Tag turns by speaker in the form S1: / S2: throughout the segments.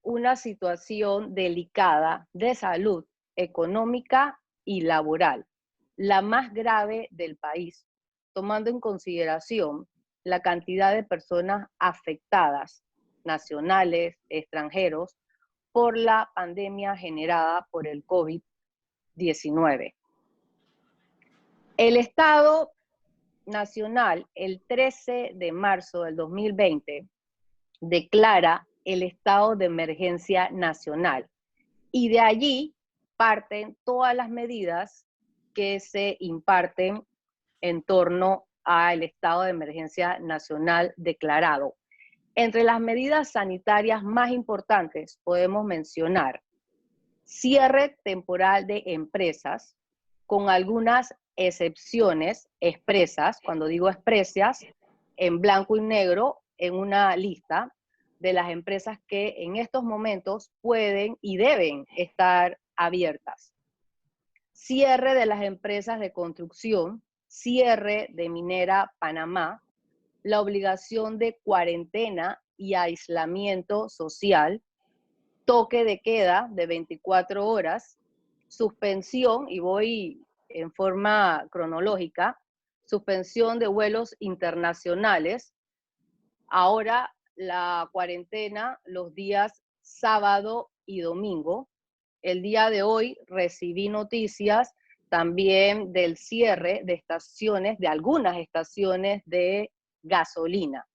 S1: una situación delicada de salud económica y laboral, la más grave del país, tomando en consideración la cantidad de personas afectadas, nacionales, extranjeros, por la pandemia generada por el COVID-19. El Estado Nacional, el 13 de marzo del 2020, declara el estado de emergencia nacional y de allí parten todas las medidas que se imparten en torno al estado de emergencia nacional declarado. Entre las medidas sanitarias más importantes podemos mencionar cierre temporal de empresas, con algunas excepciones expresas, cuando digo expresas, en blanco y negro, en una lista de las empresas que en estos momentos pueden y deben estar abiertas. Cierre de las empresas de construcción, cierre de Minera Panamá, la obligación de cuarentena y aislamiento social, toque de queda de 24 horas, suspensión, y voy en forma cronológica, suspensión de vuelos internacionales. Ahora la cuarentena los días sábado y domingo. El día de hoy recibí noticias también del cierre de estaciones, de algunas estaciones de gasolina.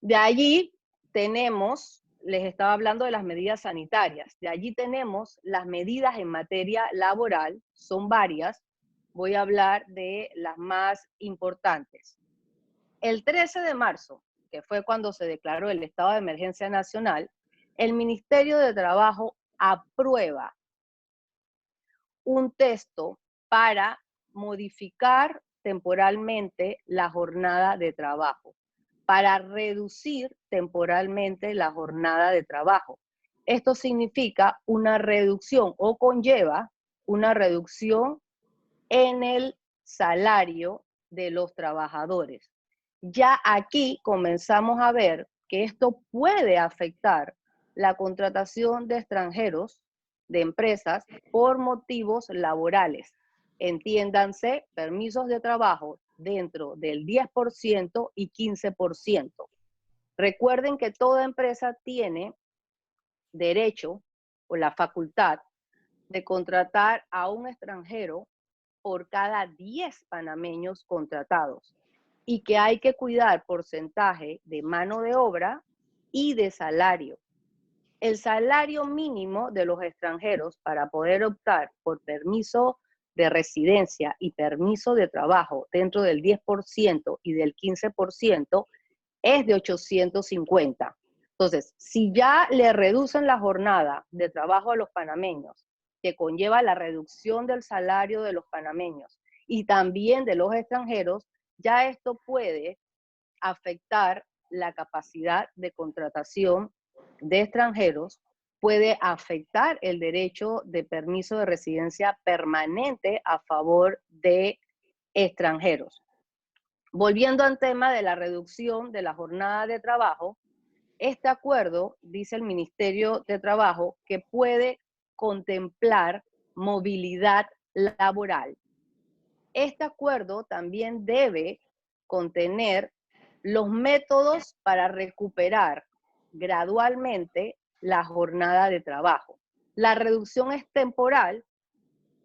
S1: De allí tenemos, les estaba hablando de las medidas sanitarias, de allí tenemos las medidas en materia laboral, son varias, voy a hablar de las más importantes. El 13 de marzo, que fue cuando se declaró el estado de emergencia nacional, el Ministerio de Trabajo aprueba un texto para modificar temporalmente la jornada de trabajo, para reducir temporalmente la jornada de trabajo. Esto significa una reducción o conlleva una reducción en el salario de los trabajadores. Ya aquí comenzamos a ver que esto puede afectar la contratación de extranjeros, de empresas, por motivos laborales. Entiéndanse, permisos de trabajo dentro del 10% y 15%. Recuerden que toda empresa tiene derecho o la facultad de contratar a un extranjero por cada 10 panameños contratados y que hay que cuidar porcentaje de mano de obra y de salario. El salario mínimo de los extranjeros para poder optar por permiso de residencia y permiso de trabajo dentro del 10% y del 15% es de 850. Entonces, si ya le reducen la jornada de trabajo a los panameños, que conlleva la reducción del salario de los panameños y también de los extranjeros, ya esto puede afectar la capacidad de contratación de extranjeros, puede afectar el derecho de permiso de residencia permanente a favor de extranjeros. Volviendo al tema de la reducción de la jornada de trabajo, este acuerdo, dice el Ministerio de Trabajo, que puede contemplar movilidad laboral. Este acuerdo también debe contener los métodos para recuperar gradualmente la jornada de trabajo. La reducción es temporal,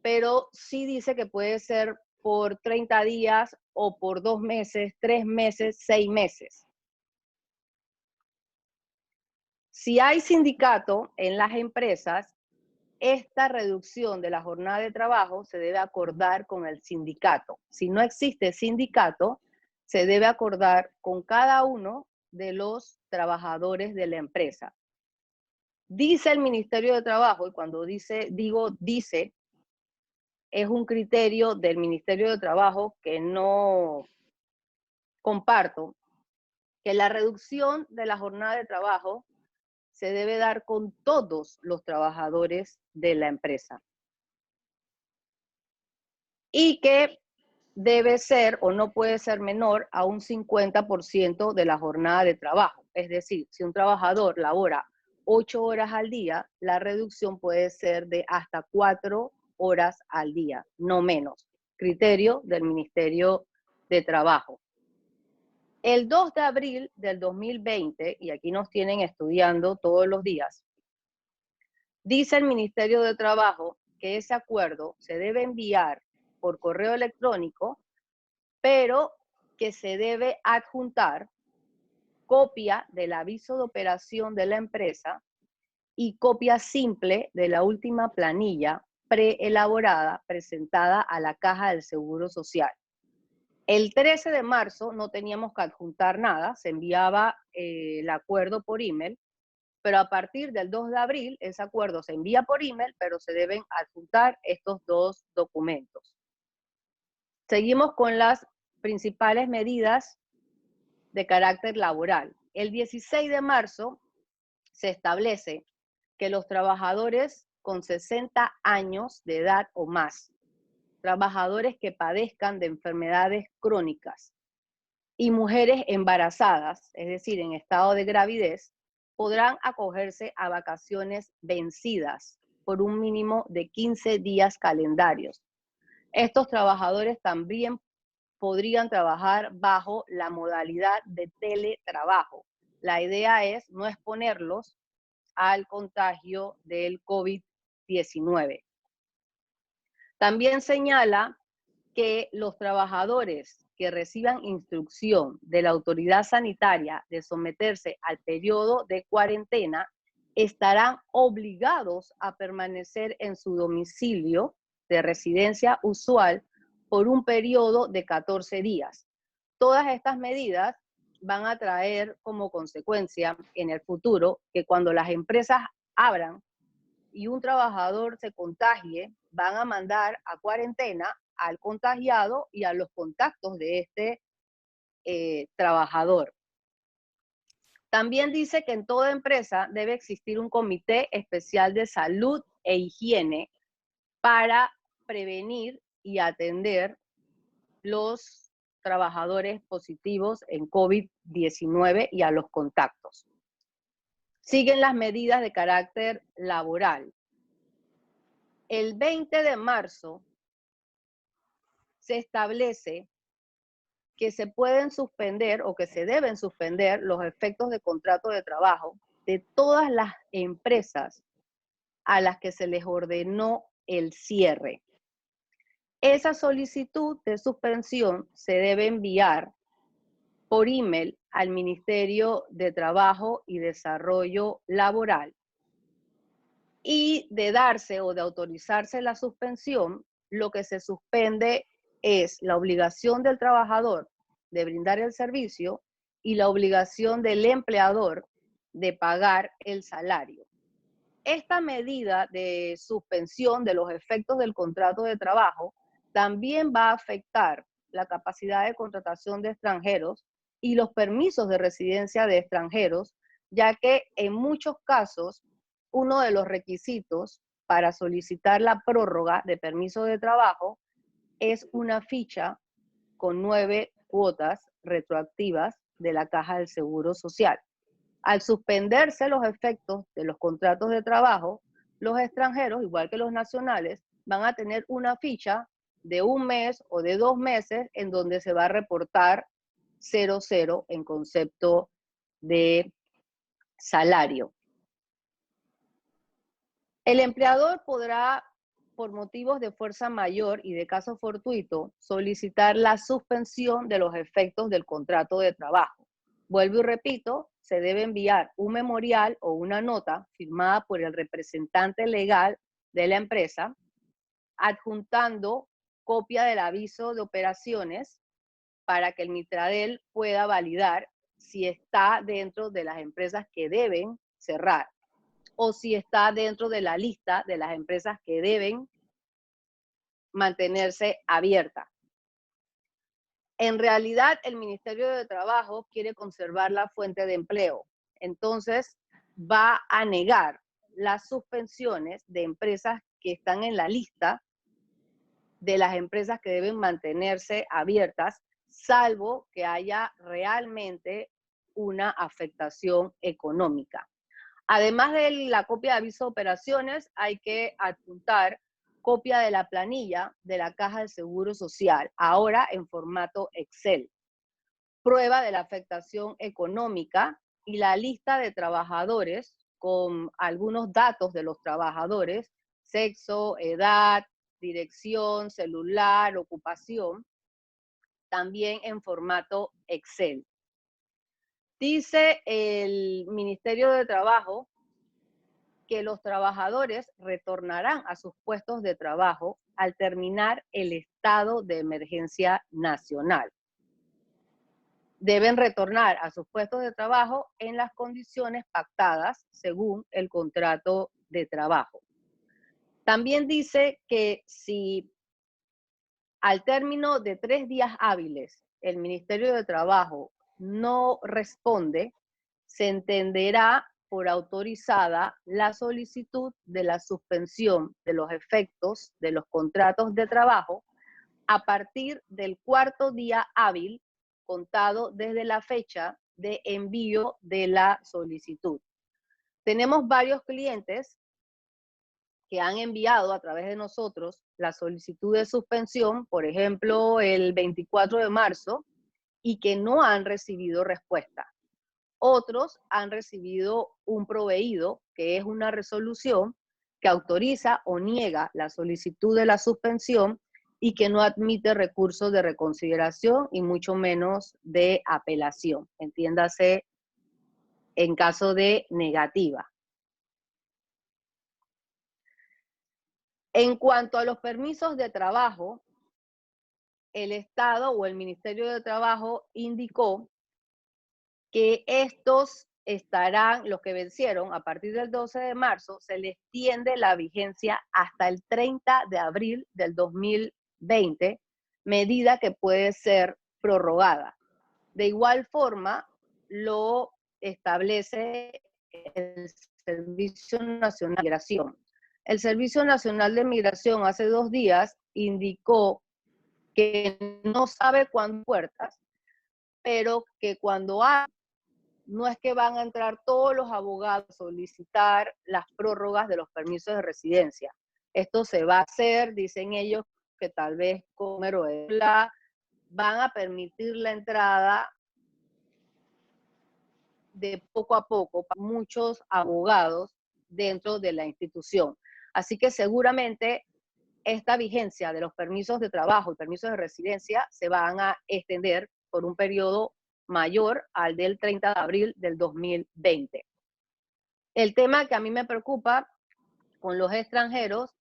S1: pero sí dice que puede ser por 30 días o por 2 meses, 3 meses, 6 meses. Si hay sindicato en las empresas, esta reducción de la jornada de trabajo se debe acordar con el sindicato. Si no existe sindicato, se debe acordar con cada uno de los trabajadores de la empresa. Dice el Ministerio de Trabajo, y cuando dice, es un criterio del Ministerio de Trabajo que no comparto, que la reducción de la jornada de trabajo se debe dar con todos los trabajadores de la empresa. Y que debe ser o no puede ser menor a un 50% de la jornada de trabajo. Es decir, si un trabajador labora 8 horas al día, la reducción puede ser de hasta 4 horas al día, no menos. Criterio del Ministerio de Trabajo. El 2 de abril del 2020, y aquí nos tienen estudiando todos los días, dice el Ministerio de Trabajo que ese acuerdo se debe enviar por correo electrónico, pero que se debe adjuntar copia del aviso de operación de la empresa y copia simple de la última planilla preelaborada presentada a la Caja del Seguro Social. El 13 de marzo no teníamos que adjuntar nada, se enviaba el acuerdo por email, pero a partir del 2 de abril ese acuerdo se envía por email, pero se deben adjuntar estos dos documentos. Seguimos con las principales medidas de carácter laboral. El 16 de marzo se establece que los trabajadores con 60 años de edad o más, trabajadores que padezcan de enfermedades crónicas y mujeres embarazadas, es decir, en estado de gravidez, podrán acogerse a vacaciones vencidas por un mínimo de 15 días calendarios. Estos trabajadores también podrían trabajar bajo la modalidad de teletrabajo. La idea es no exponerlos al contagio del COVID-19. También señala que los trabajadores que reciban instrucción de la autoridad sanitaria de someterse al periodo de cuarentena estarán obligados a permanecer en su domicilio de residencia usual por un periodo de 14 días. Todas estas medidas van a traer como consecuencia en el futuro que cuando las empresas abran y un trabajador se contagie, van a mandar a cuarentena al contagiado y a los contactos de este trabajador. También dice que en toda empresa debe existir un comité especial de salud e higiene para prevenir y atender los trabajadores positivos en COVID-19 y a los contactos. Siguen las medidas de carácter laboral. El 20 de marzo se establece que se pueden suspender o que se deben suspender los efectos de contrato de trabajo de todas las empresas a las que se les ordenó el cierre. Esa solicitud de suspensión se debe enviar por email al Ministerio de Trabajo y Desarrollo Laboral. Y de darse o de autorizarse la suspensión, lo que se suspende es la obligación del trabajador de brindar el servicio y la obligación del empleador de pagar el salario. Esta medida de suspensión de los efectos del contrato de trabajo también va a afectar la capacidad de contratación de extranjeros y los permisos de residencia de extranjeros, ya que en muchos casos uno de los requisitos para solicitar la prórroga de permiso de trabajo es una ficha con 9 cuotas retroactivas de la Caja del Seguro Social. Al suspenderse los efectos de los contratos de trabajo, los extranjeros, igual que los nacionales, van a tener una ficha de 1 mes o de 2 meses en donde se va a reportar 00 en concepto de salario. El empleador podrá, por motivos de fuerza mayor y de caso fortuito, solicitar la suspensión de los efectos del contrato de trabajo. Vuelvo y repito, se debe enviar un memorial o una nota firmada por el representante legal de la empresa, adjuntando copia del aviso de operaciones para que el Mitradel pueda validar si está dentro de las empresas que deben cerrar o si está dentro de la lista de las empresas que deben mantenerse abiertas. En realidad, el Ministerio de Trabajo quiere conservar la fuente de empleo. Entonces, va a negar las suspensiones de empresas que están en la lista de las empresas que deben mantenerse abiertas, salvo que haya realmente una afectación económica. Además de la copia de aviso de operaciones, hay que adjuntar copia de la planilla de la Caja de Seguro Social, ahora en formato Excel, prueba de la afectación económica y la lista de trabajadores con algunos datos de los trabajadores, sexo, edad, dirección, celular, ocupación, también en formato Excel. Dice el Ministerio de Trabajo que los trabajadores retornarán a sus puestos de trabajo al terminar el estado de emergencia nacional. Deben retornar a sus puestos de trabajo en las condiciones pactadas según el contrato de trabajo. También dice que si al término de 3 días hábiles el Ministerio de Trabajo no responde, se entenderá por autorizada la solicitud de la suspensión de los efectos de los contratos de trabajo a partir del 4.º día hábil contado desde la fecha de envío de la solicitud. Tenemos varios clientes que han enviado a través de nosotros la solicitud de suspensión, por ejemplo, el 24 de marzo, y que no han recibido respuesta. Otros han recibido un proveído, que es una resolución que autoriza o niega la solicitud de la suspensión y que no admite recursos de reconsideración y mucho menos de apelación, entiéndase en caso de negativa. En cuanto a los permisos de trabajo, el Estado o el Ministerio de Trabajo indicó que estos estarán, los que vencieron a partir del 12 de marzo, se les extiende la vigencia hasta el 30 de abril del 2020, medida que puede ser prorrogada. De igual forma, lo establece el Servicio Nacional de Migración. El Servicio Nacional de Migración hace 2 días indicó que no sabe cuándo puertas, pero que cuando hay, no es que van a entrar todos los abogados a solicitar las prórrogas de los permisos de residencia. Esto se va a hacer, dicen ellos, que tal vez con van a permitir la entrada de poco a poco para muchos abogados dentro de la institución. Así que seguramente esta vigencia de los permisos de trabajo y permisos de residencia se van a extender por un periodo mayor al del 30 de abril del 2020. El tema que a mí me preocupa con los extranjeros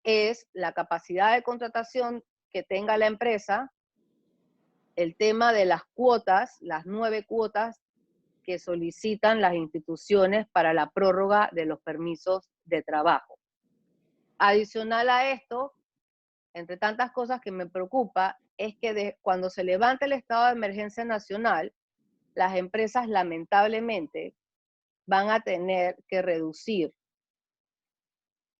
S1: es la capacidad de contratación que tenga la empresa, el tema de las cuotas, las 9 cuotas que solicitan las instituciones para la prórroga de los permisos de trabajo. Adicional a esto, entre tantas cosas que me preocupa, es que cuando se levante el estado de emergencia nacional, las empresas lamentablemente van a tener que reducir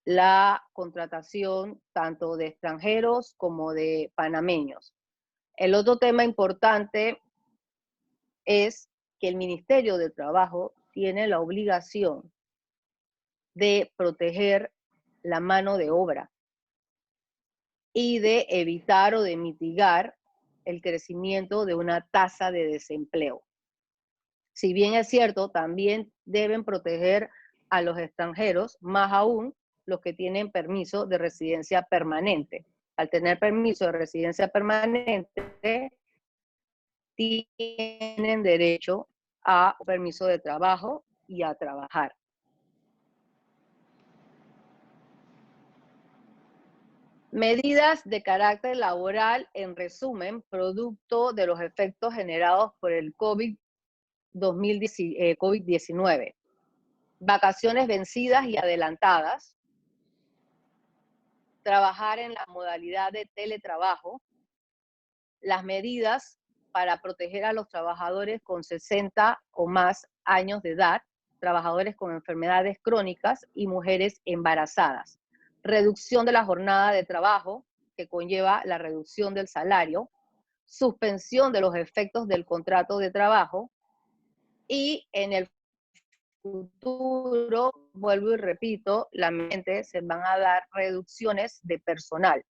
S1: la contratación tanto de extranjeros como de panameños. El otro tema importante es que el Ministerio de Trabajo tiene la obligación de proteger la mano de obra y de evitar o de mitigar el crecimiento de una tasa de desempleo. Si bien es cierto, también deben proteger a los extranjeros, más aún los que tienen permiso de residencia permanente. Al tener permiso de residencia permanente, tienen derecho a permiso de trabajo y a trabajar. Medidas de carácter laboral, en resumen, producto de los efectos generados por el COVID-19. Vacaciones vencidas y adelantadas, trabajar en la modalidad de teletrabajo, las medidas para proteger a los trabajadores con 60 o más años de edad, trabajadores con enfermedades crónicas y mujeres embarazadas, reducción de la jornada de trabajo, que conlleva la reducción del salario, suspensión de los efectos del contrato de trabajo y en el futuro, vuelvo y repito, lamentablemente se van a dar reducciones de personal.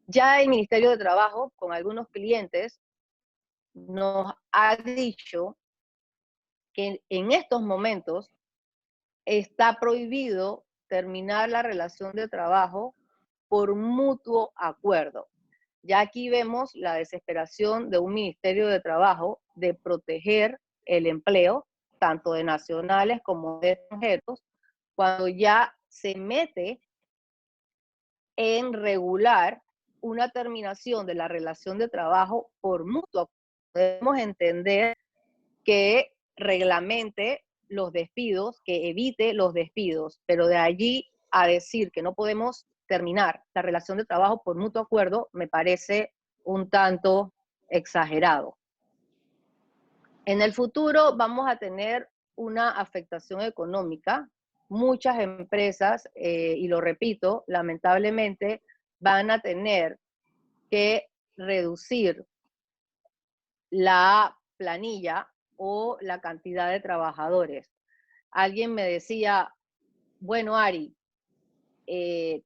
S1: Ya el Ministerio de Trabajo, con algunos clientes, nos ha dicho que en estos momentos está prohibido terminar la relación de trabajo por mutuo acuerdo. Ya aquí vemos la desesperación de un Ministerio de Trabajo de proteger el empleo, tanto de nacionales como de extranjeros, cuando ya se mete en regular una terminación de la relación de trabajo por mutuo acuerdo. Debemos entender que reglamente los despidos, que evite los despidos, pero de allí a decir que no podemos terminar la relación de trabajo por mutuo acuerdo, me parece un tanto exagerado. En el futuro vamos a tener una afectación económica. Muchas empresas, y lo repito, lamentablemente van a tener que reducir la planilla o la cantidad de trabajadores. Alguien me decía, bueno, Ari,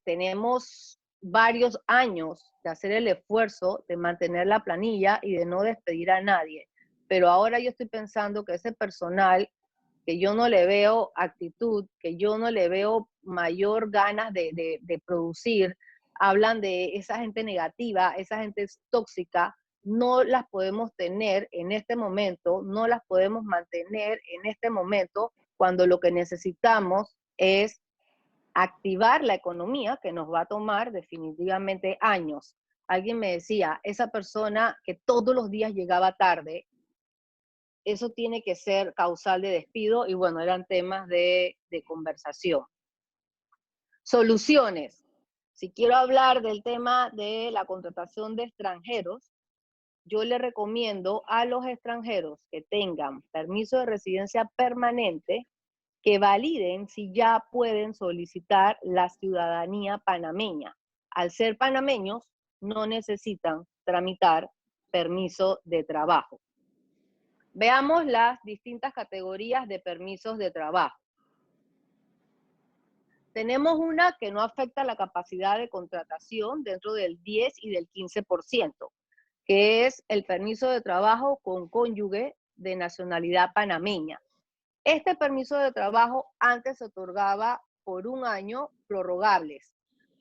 S1: tenemos varios años de hacer el esfuerzo de mantener la planilla y de no despedir a nadie, pero ahora yo estoy pensando que ese personal que yo no le veo actitud, que yo no le veo mayor ganas de producir, hablan de esa gente negativa, esa gente tóxica, no las podemos tener en este momento, no las podemos mantener en este momento, cuando lo que necesitamos es activar la economía, que nos va a tomar definitivamente años. Alguien me decía, esa persona que todos los días llegaba tarde, eso tiene que ser causal de despido, y bueno, eran temas de conversación. Soluciones. Si quiero hablar del tema de la contratación de extranjeros, yo le recomiendo a los extranjeros que tengan permiso de residencia permanente que validen si ya pueden solicitar la ciudadanía panameña. Al ser panameños, no necesitan tramitar permiso de trabajo. Veamos las distintas categorías de permisos de trabajo. Tenemos una que no afecta la capacidad de contratación dentro del 10 y del 15%, que es el permiso de trabajo con cónyuge de nacionalidad panameña. Este permiso de trabajo antes se otorgaba por un año prorrogables.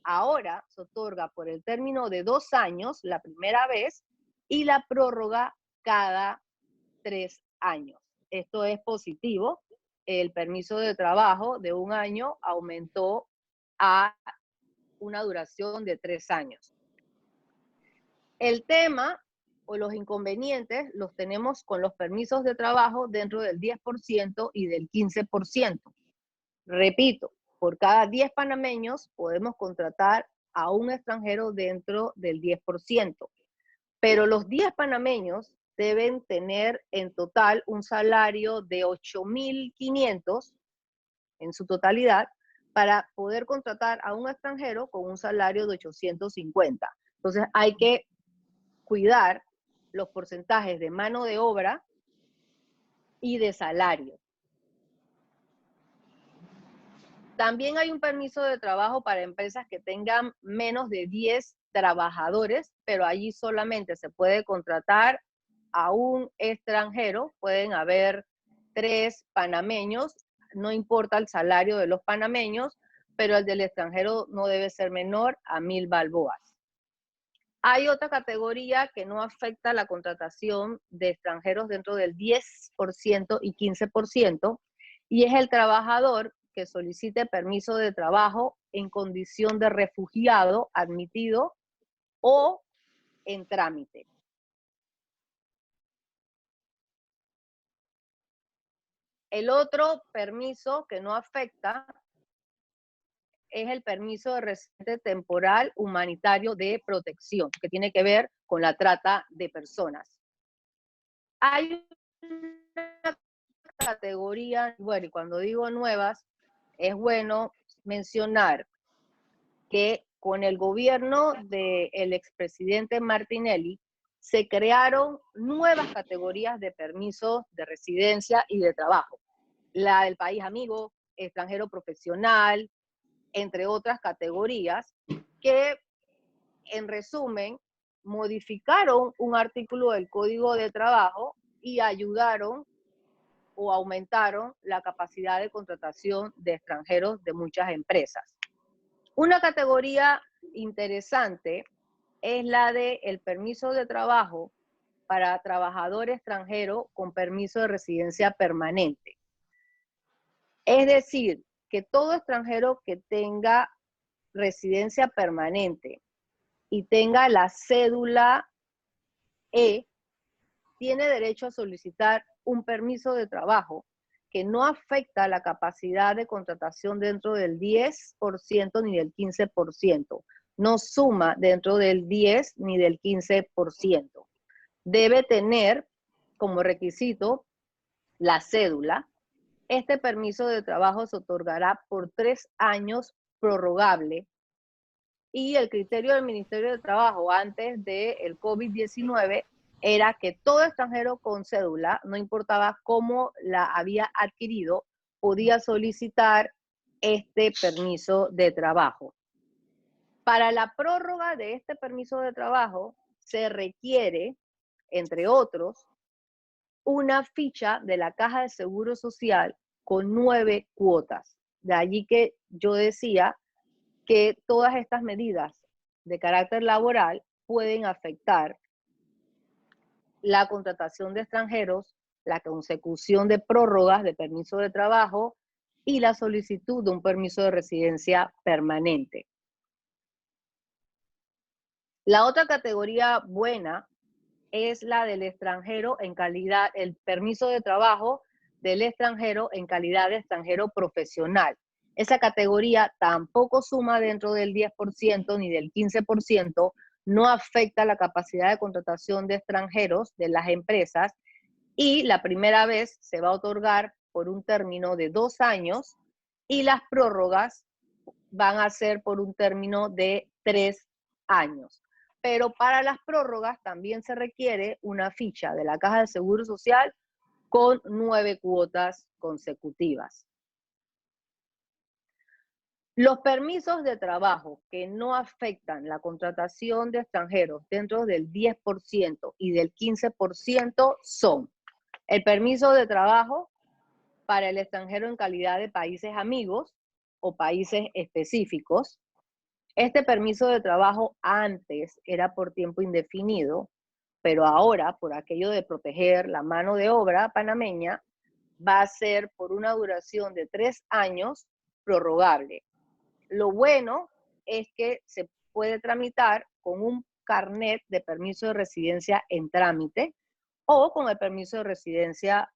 S1: Ahora se otorga por el término de 2 años la primera vez y la prórroga cada 3 años. Esto es positivo. El permiso de trabajo de un año aumentó a una duración de 3 años. El tema o los inconvenientes los tenemos con los permisos de trabajo dentro del 10% y del 15%. Repito, por cada 10 panameños podemos contratar a un extranjero dentro del 10%, pero los 10 panameños deben tener en total un salario de 8.500 en su totalidad para poder contratar a un extranjero con un salario de 850. Entonces hay que cuidar los porcentajes de mano de obra y de salario. También hay un permiso de trabajo para empresas que tengan menos de 10 trabajadores, pero allí solamente se puede contratar a un extranjero. Pueden haber 3 panameños, no importa el salario de los panameños, pero el del extranjero no debe ser menor a 1.000 balboas. Hay otra categoría que no afecta la contratación de extranjeros dentro del 10% y 15%, y es el trabajador que solicite permiso de trabajo en condición de refugiado admitido o en trámite. El otro permiso que no afecta es el permiso de residente temporal humanitario de protección, que tiene que ver con la trata de personas. Hay una categoría, bueno, y cuando digo nuevas, es bueno mencionar que con el gobierno del expresidente Martinelli se crearon nuevas categorías de permisos de residencia y de trabajo. la del país amigo, extranjero profesional, entre otras categorías, que en resumen modificaron un artículo del Código de Trabajo y ayudaron o aumentaron la capacidad de contratación de extranjeros de muchas empresas. Una categoría interesante es la de el permiso de trabajo para trabajador extranjero con permiso de residencia permanente. Es decir, que todo extranjero que tenga residencia permanente y tenga la cédula E, tiene derecho a solicitar un permiso de trabajo que no afecta la capacidad de contratación dentro del 10% ni del 15%. No suma dentro del 10 ni del 15%. Debe tener como requisito la cédula. Este permiso de trabajo se otorgará por 3 años prorrogable y el criterio del Ministerio de Trabajo antes del COVID-19 era que todo extranjero con cédula, no importaba cómo la había adquirido, podía solicitar este permiso de trabajo. Para la prórroga de este permiso de trabajo se requiere, entre otros, una ficha de la Caja de Seguro Social con 9 cuotas. De allí que yo decía que todas estas medidas de carácter laboral pueden afectar la contratación de extranjeros, la consecución de prórrogas de permiso de trabajo y la solicitud de un permiso de residencia permanente. La otra categoría buena es la del extranjero en calidad, el permiso de trabajo del extranjero en calidad de extranjero profesional. Esa categoría tampoco suma dentro del 10% ni del 15%, no afecta la capacidad de contratación de extranjeros de las empresas y la primera vez se va a otorgar por un término de 2 años y las prórrogas van a ser por un término de 3 años. Pero para las prórrogas también se requiere una ficha de la Caja de Seguro Social con 9 cuotas consecutivas. Los permisos de trabajo que no afectan la contratación de extranjeros dentro del 10% y del 15% son el permiso de trabajo para el extranjero en calidad de países amigos o países específicos. Este permiso de trabajo antes era por tiempo indefinido, pero ahora, por aquello de proteger la mano de obra panameña, va a ser por una duración de 3 años prorrogable. Lo bueno es que se puede tramitar con un carnet de permiso de residencia en trámite o con el permiso de residencia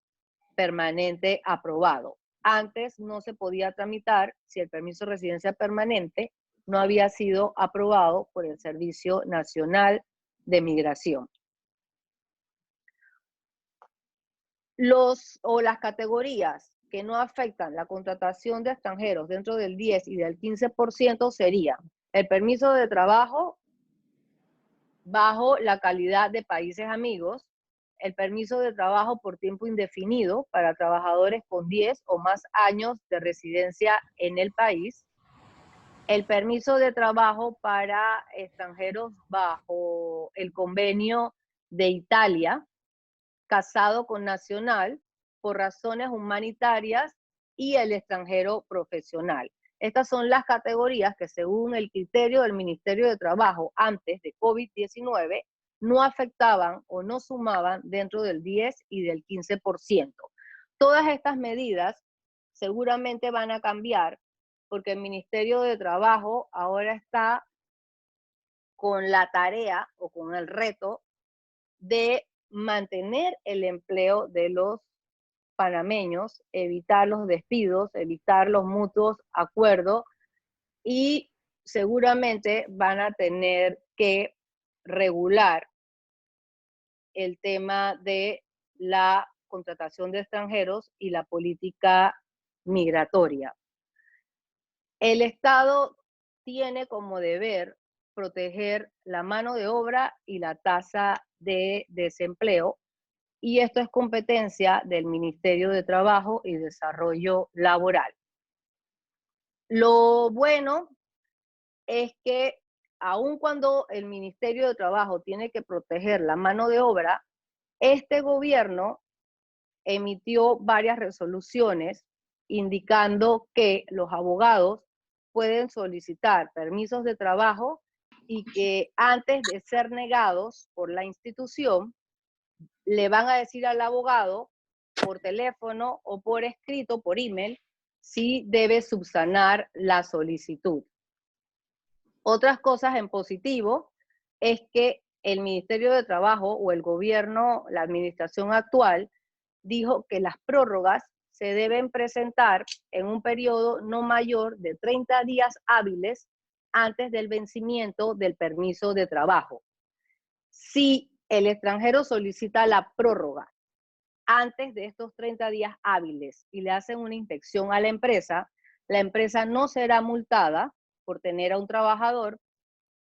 S1: permanente aprobado. Antes no se podía tramitar si el permiso de residencia permanente no había sido aprobado por el Servicio Nacional de Migración. Las categorías que no afectan la contratación de extranjeros dentro del 10 y del 15% serían el permiso de trabajo bajo la calidad de países amigos, el permiso de trabajo por tiempo indefinido para trabajadores con 10 o más años de residencia en el país, el permiso de trabajo para extranjeros bajo el convenio de Italia, casado con nacional, por razones humanitarias y el extranjero profesional. Estas son las categorías que según el criterio del Ministerio de Trabajo antes de COVID-19 no afectaban o no sumaban dentro del 10 y del 15%. Todas estas medidas seguramente van a cambiar porque el Ministerio de Trabajo ahora está con la tarea o con el reto de mantener el empleo de los panameños, evitar los despidos, evitar los mutuos acuerdos y seguramente van a tener que regular el tema de la contratación de extranjeros y la política migratoria. El Estado tiene como deber proteger la mano de obra y la tasa de desempleo y esto es competencia del Ministerio de Trabajo y Desarrollo Laboral. Lo bueno es que aun cuando el Ministerio de Trabajo tiene que proteger la mano de obra, este gobierno emitió varias resoluciones indicando que los abogados pueden solicitar permisos de trabajo y que antes de ser negados por la institución, le van a decir al abogado por teléfono o por escrito, por email, si debe subsanar la solicitud. Otras cosas en positivo es que el Ministerio de Trabajo o el gobierno, la administración actual, dijo que las prórrogas se deben presentar en un periodo no mayor de 30 días hábiles antes del vencimiento del permiso de trabajo. Si el extranjero solicita la prórroga antes de estos 30 días hábiles y le hacen una inspección a la empresa no será multada por tener a un trabajador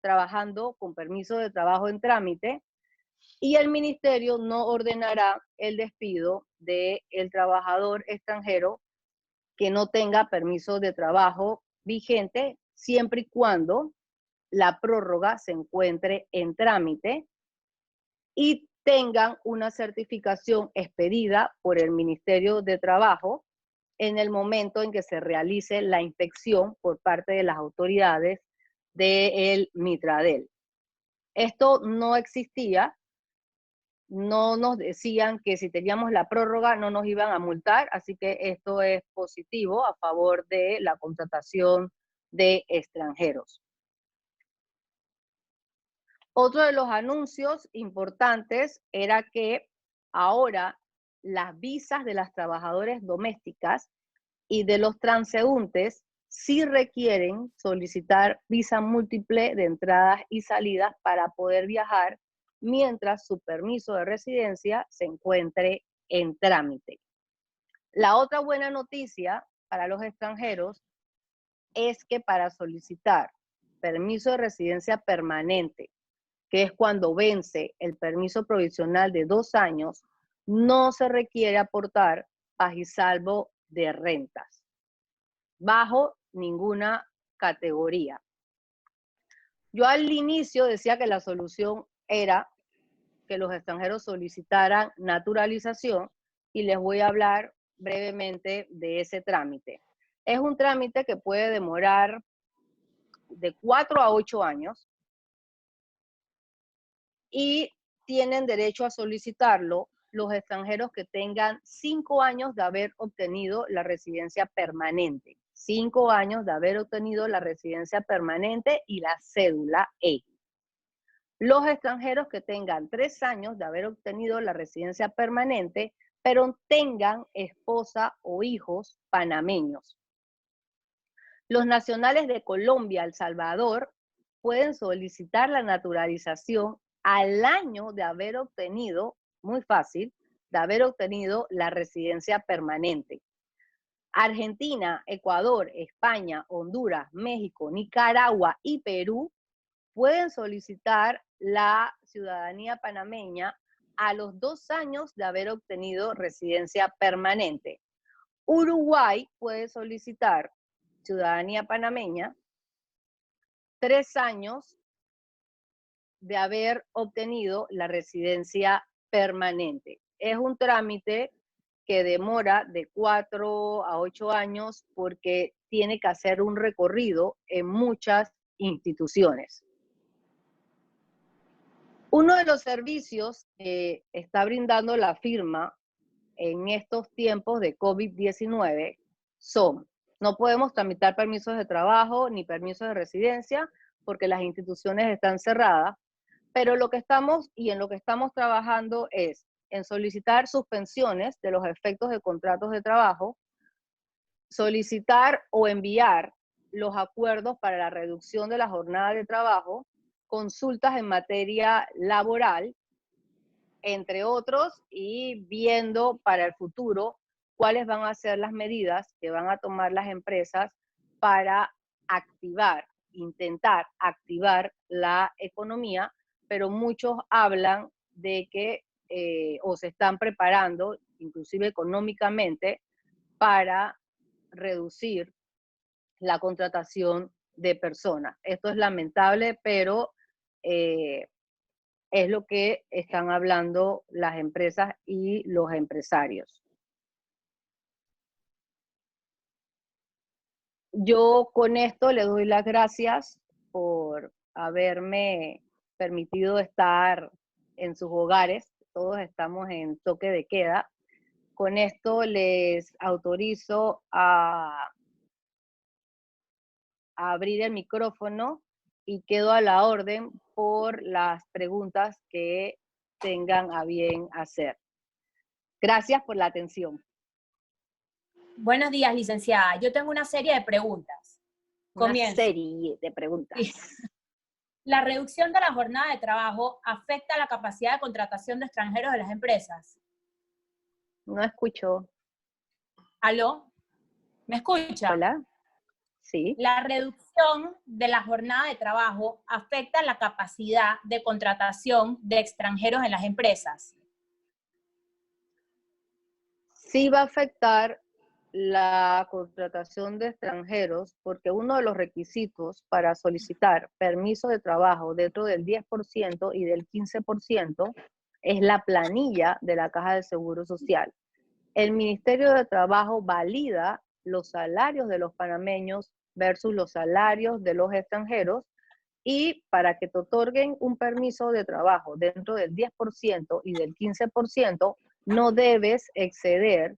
S1: trabajando con permiso de trabajo en trámite y el ministerio no ordenará el despido del trabajador extranjero que no tenga permiso de trabajo vigente siempre y cuando la prórroga se encuentre en trámite y tengan una certificación expedida por el Ministerio de Trabajo en el momento en que se realice la inspección por parte de las autoridades del Mitradel. Esto no existía, no nos decían que si teníamos la prórroga no nos iban a multar, así que esto es positivo a favor de la contratación de extranjeros. Otro de los anuncios importantes era que ahora las visas de las trabajadoras domésticas y de los transeúntes sí requieren solicitar visa múltiple de entradas y salidas para poder viajar mientras su permiso de residencia se encuentre en trámite. La otra buena noticia para los extranjeros es que para solicitar permiso de residencia permanente, que es cuando vence el permiso provisional de 2 años, no se requiere aportar pagisalvo de rentas, bajo ninguna categoría. Yo al inicio decía que la solución era que los extranjeros solicitaran naturalización y les voy a hablar brevemente de ese trámite. Es un trámite que puede demorar de 4 a 8 años y tienen derecho a solicitarlo los extranjeros que tengan 5 años de haber obtenido la residencia permanente. 5 años de haber obtenido la residencia permanente y la cédula E. Los extranjeros que tengan 3 años de haber obtenido la residencia permanente, pero tengan esposa o hijos panameños. Los nacionales de Colombia, El Salvador, pueden solicitar la naturalización al año de haber obtenido, muy fácil, de haber obtenido la residencia permanente. Argentina, Ecuador, España, Honduras, México, Nicaragua y Perú pueden solicitar la ciudadanía panameña a los 2 años de haber obtenido residencia permanente. Uruguay puede solicitar ciudadanía panameña 3 años de haber obtenido la residencia permanente. Es un trámite que demora de 4 a 8 años porque tiene que hacer un recorrido en muchas instituciones. Uno de los servicios que está brindando la firma en estos tiempos de COVID-19 son, no podemos tramitar permisos de trabajo ni permisos de residencia porque las instituciones están cerradas, pero lo que estamos y en lo que estamos trabajando es en solicitar suspensiones de los efectos de contratos de trabajo, solicitar o enviar los acuerdos para la reducción de la jornada de trabajo, consultas en materia laboral, entre otros, y viendo para el futuro cuáles van a ser las medidas que van a tomar las empresas para activar, intentar activar la economía, pero muchos hablan de que o se están preparando, inclusive económicamente, para reducir la contratación de personas. Esto es lamentable, pero es lo que están hablando las empresas y los empresarios. Yo con esto le doy las gracias por haberme permitido estar en sus hogares. Todos estamos en toque de queda. Con esto les autorizo a abrir el micrófono y quedo a la orden por las preguntas que tengan a bien hacer. Gracias por la atención.
S2: Buenos días, licenciada. Yo tengo una serie de preguntas.
S1: Comienzo. Una serie de preguntas.
S2: Sí. ¿La reducción de la jornada de trabajo afecta la capacidad de contratación de extranjeros de las empresas?
S1: No escucho.
S2: ¿Aló? ¿Me escucha?
S1: Hola. Sí.
S2: ¿La reducción de la jornada de trabajo afecta la capacidad de contratación de extranjeros en las empresas?
S1: Sí va a afectar la contratación de extranjeros porque uno de los requisitos para solicitar permiso de trabajo dentro del 10% y del 15% es la planilla de la Caja de Seguro Social. El Ministerio de Trabajo valida los salarios de los panameños versus los salarios de los extranjeros y para que te otorguen un permiso de trabajo dentro del 10% y del 15%, no debes exceder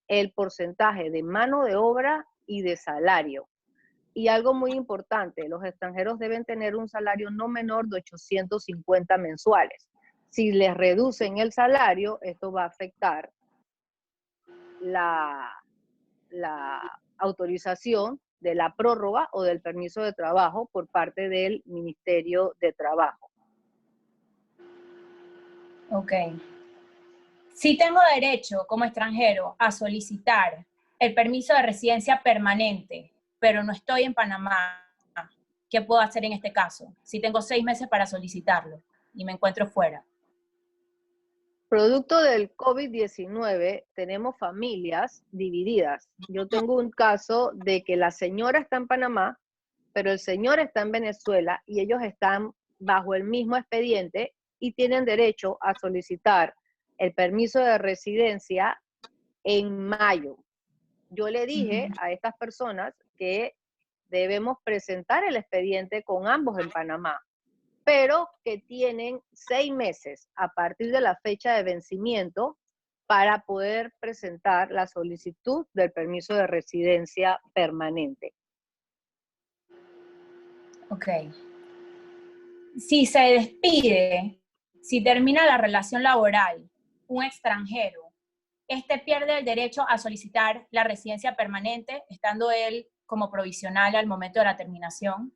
S1: el porcentaje de mano de obra y de salario. Y algo muy importante, los extranjeros deben tener un salario no menor de 850 mensuales. Si les reducen el salario, esto va a afectar la autorización de la prórroga o del permiso de trabajo por parte del Ministerio de Trabajo.
S2: Ok. Si tengo derecho como extranjero a solicitar el permiso de residencia permanente, pero no estoy en Panamá, ¿qué puedo hacer en este caso? Si tengo 6 meses para solicitarlo y me encuentro fuera.
S1: Producto del COVID-19, tenemos familias divididas. Yo tengo un caso de que la señora está en Panamá, pero el señor está en Venezuela y ellos están bajo el mismo expediente y tienen derecho a solicitar el permiso de residencia en mayo. Yo le dije a estas personas que debemos presentar el expediente con ambos en Panamá, pero que tienen 6 meses a partir de la fecha de vencimiento para poder presentar la solicitud del permiso de residencia permanente.
S2: Ok. Si se despide, si termina la relación laboral, un extranjero, este pierde el derecho a solicitar la residencia permanente, estando él como provisional al momento de la terminación.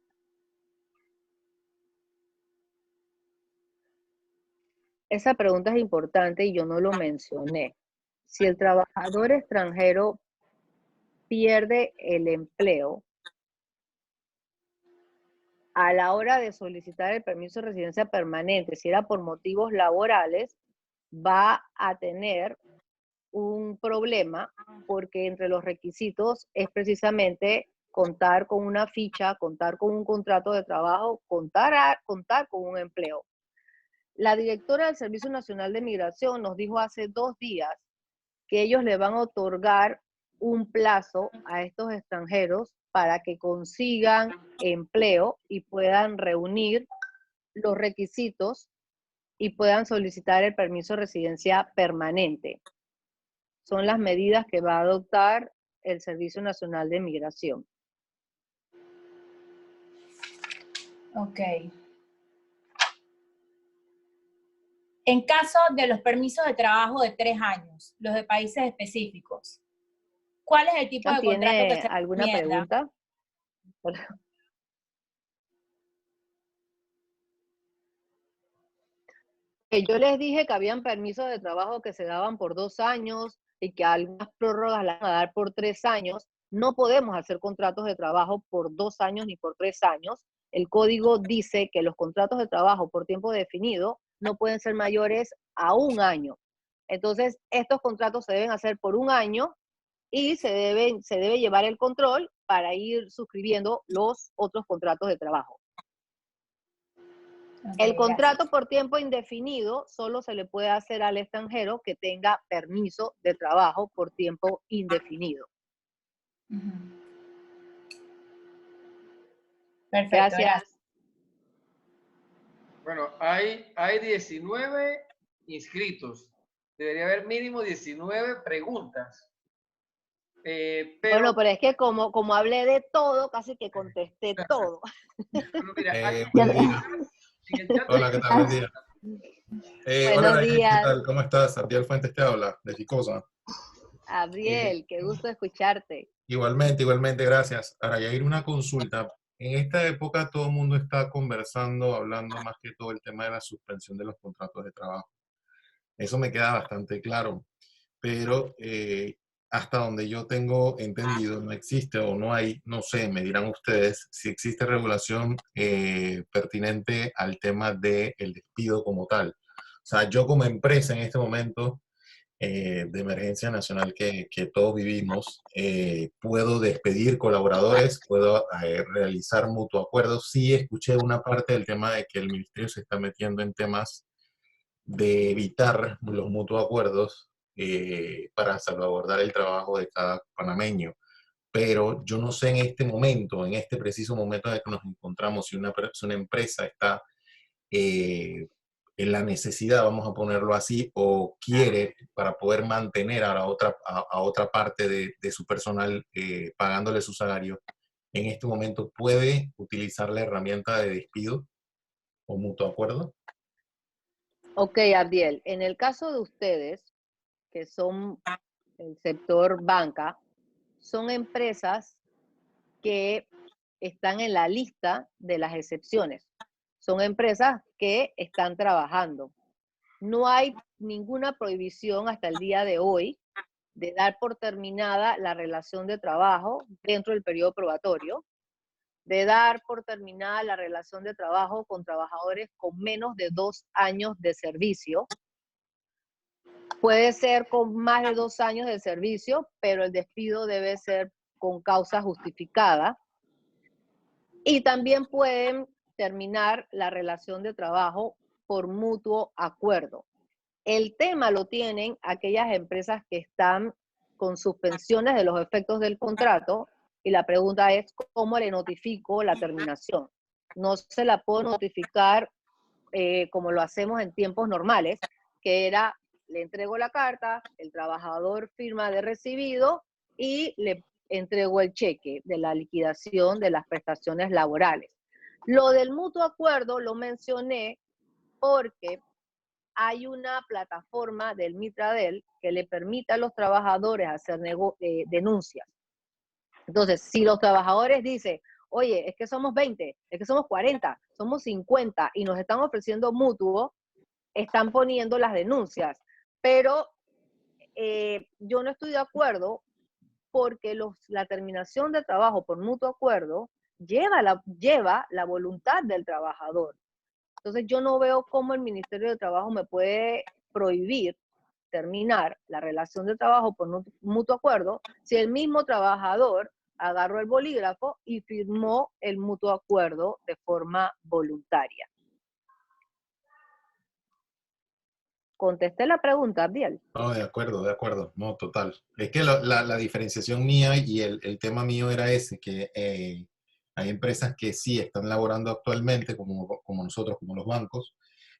S1: Esa pregunta es importante y yo no lo mencioné. Si el trabajador extranjero pierde el empleo, a la hora de solicitar el permiso de residencia permanente, si era por motivos laborales, va a tener un problema porque entre los requisitos es precisamente contar con una ficha, contar con un contrato de trabajo, contar con un empleo. La directora del Servicio Nacional de Migración nos dijo hace 2 días que ellos le van a otorgar un plazo a estos extranjeros para que consigan empleo y puedan reunir los requisitos y puedan solicitar el permiso de residencia permanente. Son las medidas que va a adoptar el Servicio Nacional de Migración.
S2: Ok. En caso de los permisos de trabajo de 3 años, los de países específicos, ¿cuál es el tipo de contrato que se
S1: alguna
S2: recomienda?
S1: pregunta? Yo les dije que habían permisos de trabajo que se daban por 2 años y que algunas prórrogas las van a dar por 3 años. No podemos hacer contratos de trabajo por 2 años ni por 3 años. El código dice que los contratos de trabajo por tiempo definido no pueden ser mayores a un año. Entonces, estos contratos se deben hacer por un año y se debe llevar el control para ir suscribiendo los otros contratos de trabajo. El contrato por tiempo indefinido solo se le puede hacer al extranjero que tenga permiso de trabajo por tiempo indefinido.
S2: Perfecto,
S1: Gracias.
S3: Bueno, hay 19 inscritos. Debería haber mínimo 19 preguntas.
S1: Bueno, pero es que como hablé de todo, casi que contesté todo.
S3: Bueno, mira,
S4: Buen día. Hola, ¿qué tal? Buen día. Hola,
S1: Buenos
S4: Nair, ¿qué
S1: días,
S4: tal? ¿Cómo estás? Abdiel Fuentes te habla, de Ficosa.
S1: Abriel, qué gusto escucharte.
S4: Igualmente, gracias. Ahora, ya ir una consulta. En esta época todo el mundo está conversando, hablando más que todo el tema de la suspensión de los contratos de trabajo. Eso me queda bastante claro, pero hasta donde yo tengo entendido, no existe o no hay, no sé, me dirán ustedes, si existe regulación pertinente al tema del despido como tal. O sea, yo como empresa en este momento de emergencia nacional que todos vivimos, puedo despedir colaboradores, puedo realizar mutuo acuerdos. Sí escuché una parte del tema de que el ministerio se está metiendo en temas de evitar los mutuos acuerdos para salvaguardar el trabajo de cada panameño. Pero yo no sé en este momento, en este preciso momento en el que nos encontramos, si una empresa está en la necesidad, vamos a ponerlo así, o quiere para poder mantener a otra parte de su personal pagándole su salario, en este momento puede utilizar la herramienta de despido o mutuo acuerdo.
S1: Ok, Abdiel, en el caso de ustedes, que son el sector banca, son empresas que están en la lista de las excepciones. Son empresas que están trabajando. No hay ninguna prohibición hasta el día de hoy de dar por terminada la relación de trabajo dentro del periodo probatorio, de dar por terminada la relación de trabajo con trabajadores con menos de 2 años de servicio. Puede ser con más de 2 años de servicio, pero el despido debe ser con causa justificada. Y también pueden terminar la relación de trabajo por mutuo acuerdo. El tema lo tienen aquellas empresas que están con suspensiones de los efectos del contrato y la pregunta es ¿cómo le notifico la terminación? No se la puedo notificar como lo hacemos en tiempos normales, que era le entrego la carta, el trabajador firma de recibido y le entrego el cheque de la liquidación de las prestaciones laborales. Lo del mutuo acuerdo lo mencioné porque hay una plataforma del Mitradel que le permite a los trabajadores hacer denuncias. Entonces, si los trabajadores dicen, oye, es que somos 20, es que somos 40, somos 50 y nos están ofreciendo mutuo, están poniendo las denuncias. Pero yo no estoy de acuerdo porque la terminación de trabajo por mutuo acuerdo lleva la voluntad del trabajador. Entonces yo no veo cómo el Ministerio de Trabajo me puede prohibir terminar la relación de trabajo por mutuo acuerdo si el mismo trabajador agarró el bolígrafo y firmó el mutuo acuerdo de forma voluntaria. Contesté la pregunta, Abdiel.
S4: No, de acuerdo, no, total. Es que la diferenciación mía y el tema mío era ese, que hay empresas que sí están laborando actualmente, como nosotros, como los bancos,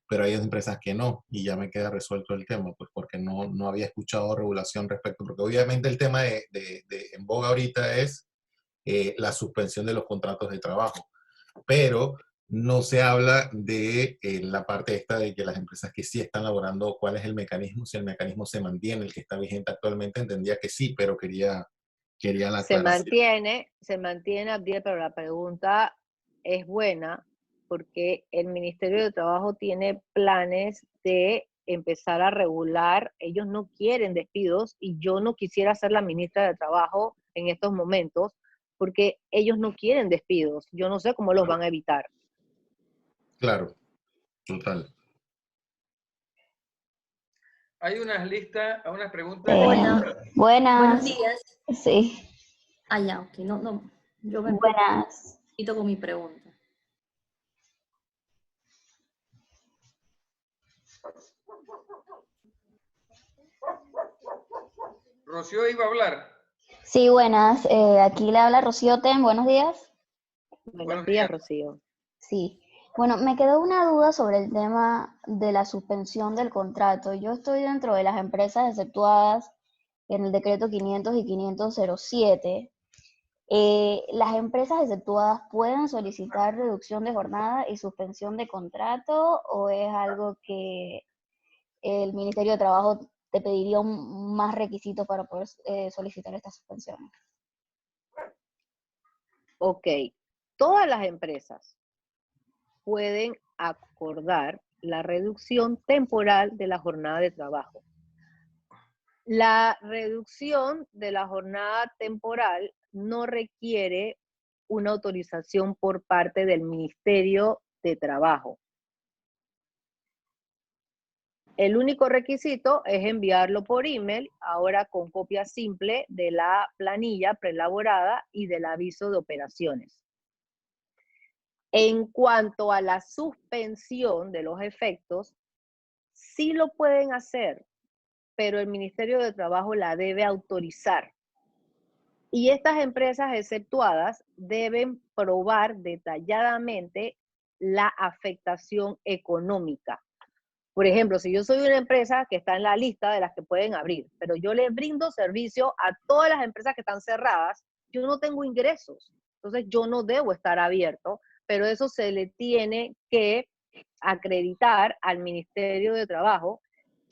S4: pero hay empresas que no, y ya me queda resuelto el tema, pues porque no había escuchado regulación respecto, porque obviamente el tema en boga ahorita es la suspensión de los contratos de trabajo, pero no se habla de la parte esta de que las empresas que sí están laborando, cuál es el mecanismo, si el mecanismo se mantiene, el que está vigente actualmente, entendía que sí, pero quería la aclaración.
S1: Se mantiene, Abdiel, pero la pregunta es buena porque el Ministerio de Trabajo tiene planes de empezar a regular, ellos no quieren despidos y yo no quisiera ser la ministra de Trabajo en estos momentos porque ellos no quieren despidos, yo no sé cómo los van a evitar.
S4: Claro, total.
S3: hay unas listas, unas preguntas.
S5: Buenas.
S6: Buenos días.
S5: Sí,
S6: Ah, ya, ok. No, no. Yo me
S5: buenas.
S6: quito con mi pregunta.
S3: Rocío iba a hablar.
S5: Sí, buenas. Aquí le habla Rocío Ten. Buenos días.
S1: Buenos
S3: Buenos
S1: días,
S3: días.
S1: Rocío.
S5: Sí. Bueno, me quedó una duda sobre el tema de la suspensión del contrato. Yo estoy dentro de las empresas exceptuadas en el decreto 500 y 50007. ¿Las empresas exceptuadas pueden solicitar reducción de jornada y suspensión de contrato o es algo que el Ministerio de Trabajo te pediría más requisitos para poder solicitar estas suspensiones?
S1: Ok, todas las empresas pueden acordar la reducción temporal de la jornada de trabajo. La reducción de la jornada temporal no requiere una autorización por parte del Ministerio de Trabajo. El único requisito es enviarlo por email, ahora con copia simple de la planilla preelaborada y del aviso de operaciones. En cuanto a la suspensión de los efectos, sí lo pueden hacer, pero el Ministerio de Trabajo la debe autorizar. Y estas empresas exceptuadas deben probar detalladamente la afectación económica. Por ejemplo, si yo soy una empresa que está en la lista de las que pueden abrir, pero yo le brindo servicio a todas las empresas que están cerradas, yo no tengo ingresos. Entonces yo no debo estar abierto, pero eso se le tiene que acreditar al Ministerio de Trabajo,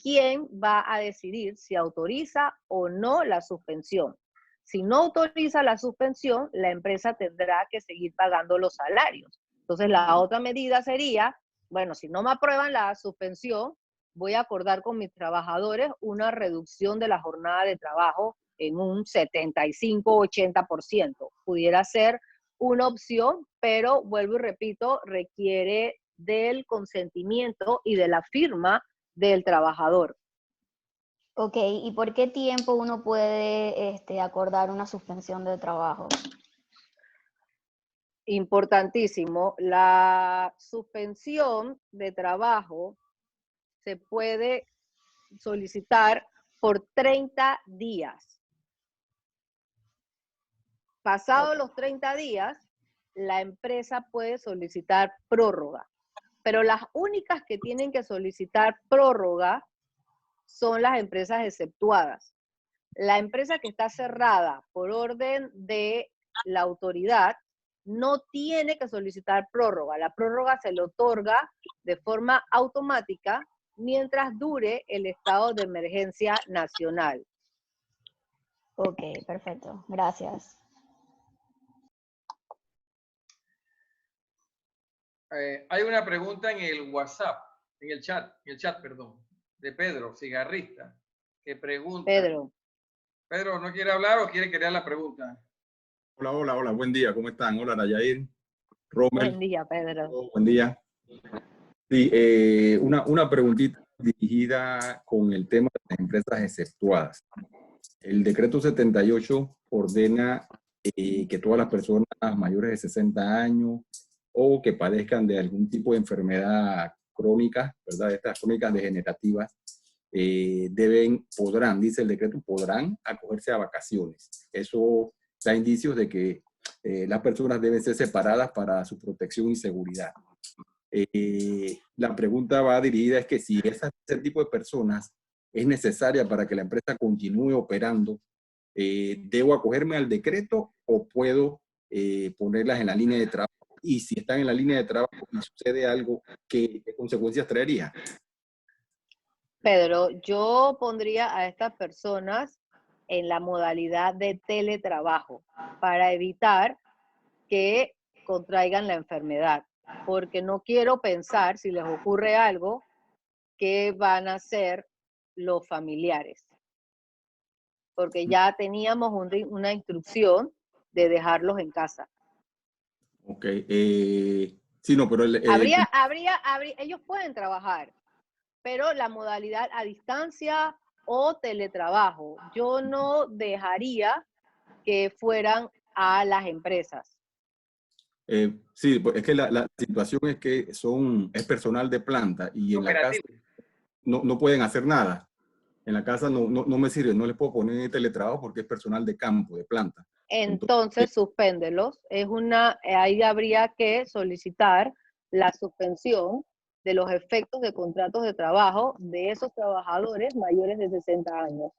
S1: quien va a decidir si autoriza o no la suspensión. Si no autoriza la suspensión, la empresa tendrá que seguir pagando los salarios. Entonces la otra medida sería, bueno, si no me aprueban la suspensión, voy a acordar con mis trabajadores una reducción de la jornada de trabajo en un 75-80%. Pudiera ser una opción, pero vuelvo y repito, requiere del consentimiento y de la firma del trabajador.
S5: Ok, ¿y por qué tiempo uno puede acordar una suspensión de trabajo?
S1: Importantísimo, la suspensión de trabajo se puede solicitar por 30 días. Pasados los 30 días, la empresa puede solicitar prórroga, pero las únicas que tienen que solicitar prórroga son las empresas exceptuadas. La empresa que está cerrada por orden de la autoridad no tiene que solicitar prórroga. La prórroga se le otorga de forma automática mientras dure el estado de emergencia nacional.
S5: Ok, perfecto. Gracias.
S3: Hay una pregunta en el WhatsApp, en el chat, perdón, de Pedro, cigarrista, que pregunta. Pedro, ¿no quiere hablar o quiere crear la pregunta?
S7: Hola, buen día, ¿cómo están? Hola, Nayair, Rommel.
S1: Buen día, Pedro.
S7: Buen día. Sí, una preguntita dirigida con el tema de las empresas exceptuadas. El decreto 78 ordena que todas las personas mayores de 60 años o que padezcan de algún tipo de enfermedad crónica, ¿verdad? Estas crónicas degenerativas, podrán, dice el decreto, podrán acogerse a vacaciones. Eso da indicios de que las personas deben ser separadas para su protección y seguridad. La pregunta va dirigida es que si ese tipo de personas es necesaria para que la empresa continúe operando, ¿debo acogerme al decreto o puedo ponerlas en la línea de trabajo? Y si están en la línea de trabajo y sucede algo, ¿qué consecuencias traería?
S1: Pedro, yo pondría a estas personas en la modalidad de teletrabajo para evitar que contraigan la enfermedad, porque no quiero pensar, si les ocurre algo, qué van a hacer los familiares. Porque ya teníamos una instrucción de dejarlos en casa.
S7: Ok, sí, no, pero
S1: Ellos pueden trabajar, pero la modalidad a distancia o teletrabajo. Yo no dejaría que fueran a las empresas.
S7: Sí, pues es que la situación es que es personal de planta y en la casa no pueden hacer nada. En la casa no me sirve, no les puedo poner teletrabajo porque es personal de campo, de planta.
S1: Entonces, suspéndelos. Ahí habría que solicitar la suspensión de los efectos de contratos de trabajo de esos trabajadores mayores de 60 años.